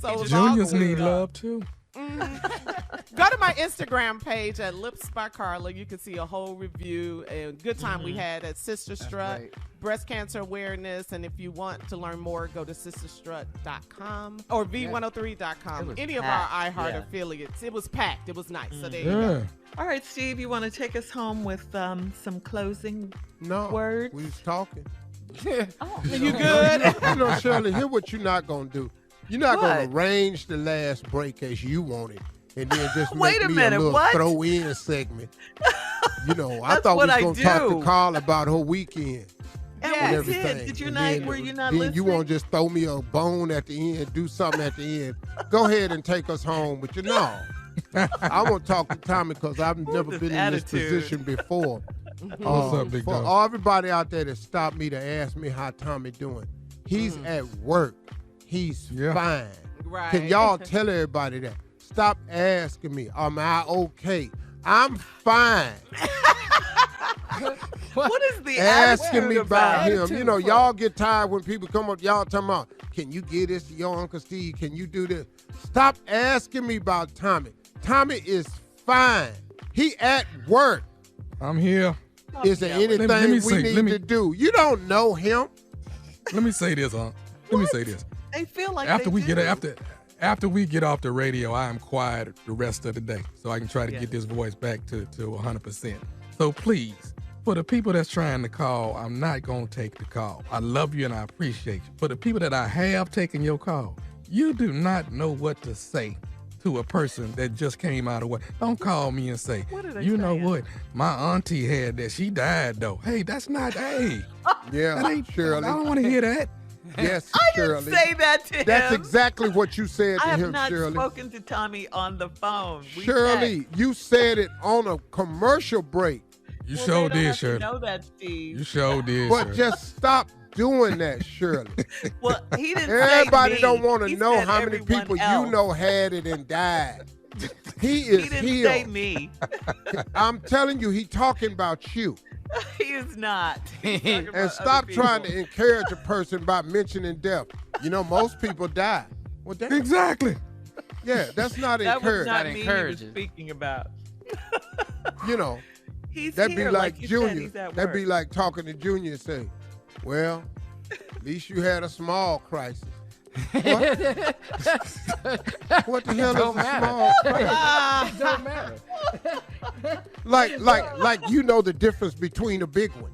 So Juniors need love too. Go to my Instagram page at Lips by Carla. You can see a whole review and good time we had at Sister Strut, breast cancer awareness. And if you want to learn more, go to sisterstrut.com or v103.com. Any of our iHeart affiliates. It was packed. It was nice. So there you go. All right, Steve, you want to take us home with some closing words? We was talking. You good? You know, Shirley, here's what you're not going to do. You're not going to arrange the last break as you want it and then just make me a little throw-in segment. You know, I thought we was going to talk to Carl about her weekend. And we did. Did you not? Were you not listening? You want to just throw me a bone at the end, do something at the end. Go ahead and take us home. But I want to talk to Tommy because I've never been in this position before. What's up, big dog? For all everybody out there that stopped me to ask me how Tommy doing, he's at work. He's fine. Right. Can y'all tell everybody that? Stop asking me, am I okay? I'm fine. What is the asking me about him? Attitude You know, y'all get tired when people come up, y'all talking about, can you give this to your Uncle Steve? Can you do this? Stop asking me about Tommy. Tommy is fine. He at work. I'm here. Is there anything we need to do? You don't know him. Let me say this, Let me say this. They feel like after we get off the radio, I am quiet the rest of the day, so I can try to get this voice back to 100%. So please, for the people that's trying to call, I'm not gonna take the call. I love you and I appreciate you. For the people that I have taken your call, you do not know what to say to a person that just came out of work. Don't call me and say, you know what, my auntie had that. She died though. Hey, that's not. Hey, Shirley. I don't want to hear that. Yes, I Shirley. didn't say that to him. That's exactly what you said to I him, have not Shirley. spoken to Tommy on the phone. Shirley, you said it on a commercial break. You sure did, Shirley. Know that, Steve. You sure did. But just stop doing that, Shirley. Well, he didn't. Everybody say me. don't want to He know said how many everyone people else. you know had it and died. He is He didn't healed. say me. I'm telling you, he talking about you. He is not. And stop trying to encourage a person by mentioning death. You know, most people die. Well, damn. Exactly. Yeah, that's not That was encouraging. not me he was speaking about. You know, He's that'd here, be like you said, Junior. he's at That'd be work. like talking to Junior and say, well, at least you had a small crisis. What? What the hell is a small crisis? It don't matter. Like you know the difference between a big one.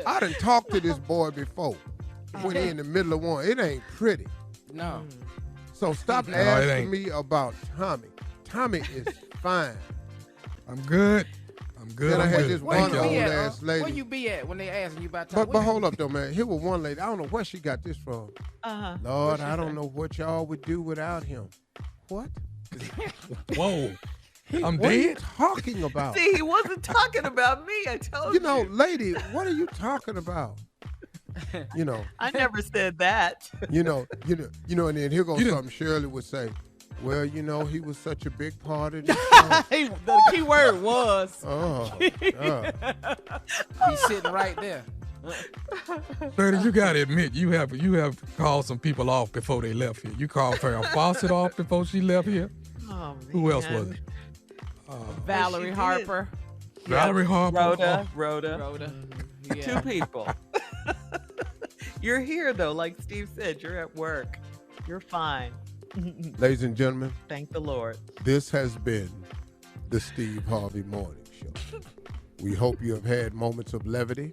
I done talked to this boy before. When he in the middle of one. It ain't pretty. No. So stop it asking ain't. me about Tommy. Tommy is fine. I'm good. Then I I'm had good. this Thank one y'all. old ass lady. Where you be at when they asking you about Tom? But hold up though, man. Here was one lady. I don't know where she got this from. Lord, I don't know what y'all would do without him. What? Whoa. I'm What are you dead? talking about? See, he wasn't talking about me. I told you. You know, lady, what are you talking about? You know. I never said that. You know, and then here goes something Shirley would say. Well, you know, he was such a big part of this. The key word was. He's sitting right there. 30, you gotta admit, you have called some people off before they left here. You called Farrah Fawcett off before she left here. Oh, Who else was it? Valerie Harper. Valerie Harper. Rhoda. Yeah. 2 people. You're here, though. Like Steve said, you're at work. You're fine. Ladies and gentlemen, Thank the Lord. this has been the Steve Harvey Morning Show. We hope you have had moments of levity.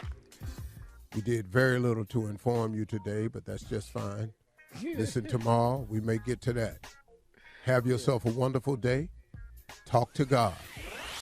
We did very little to inform you today, but that's just fine. Listen tomorrow. We may get to that. Have yourself a wonderful day. Talk to God.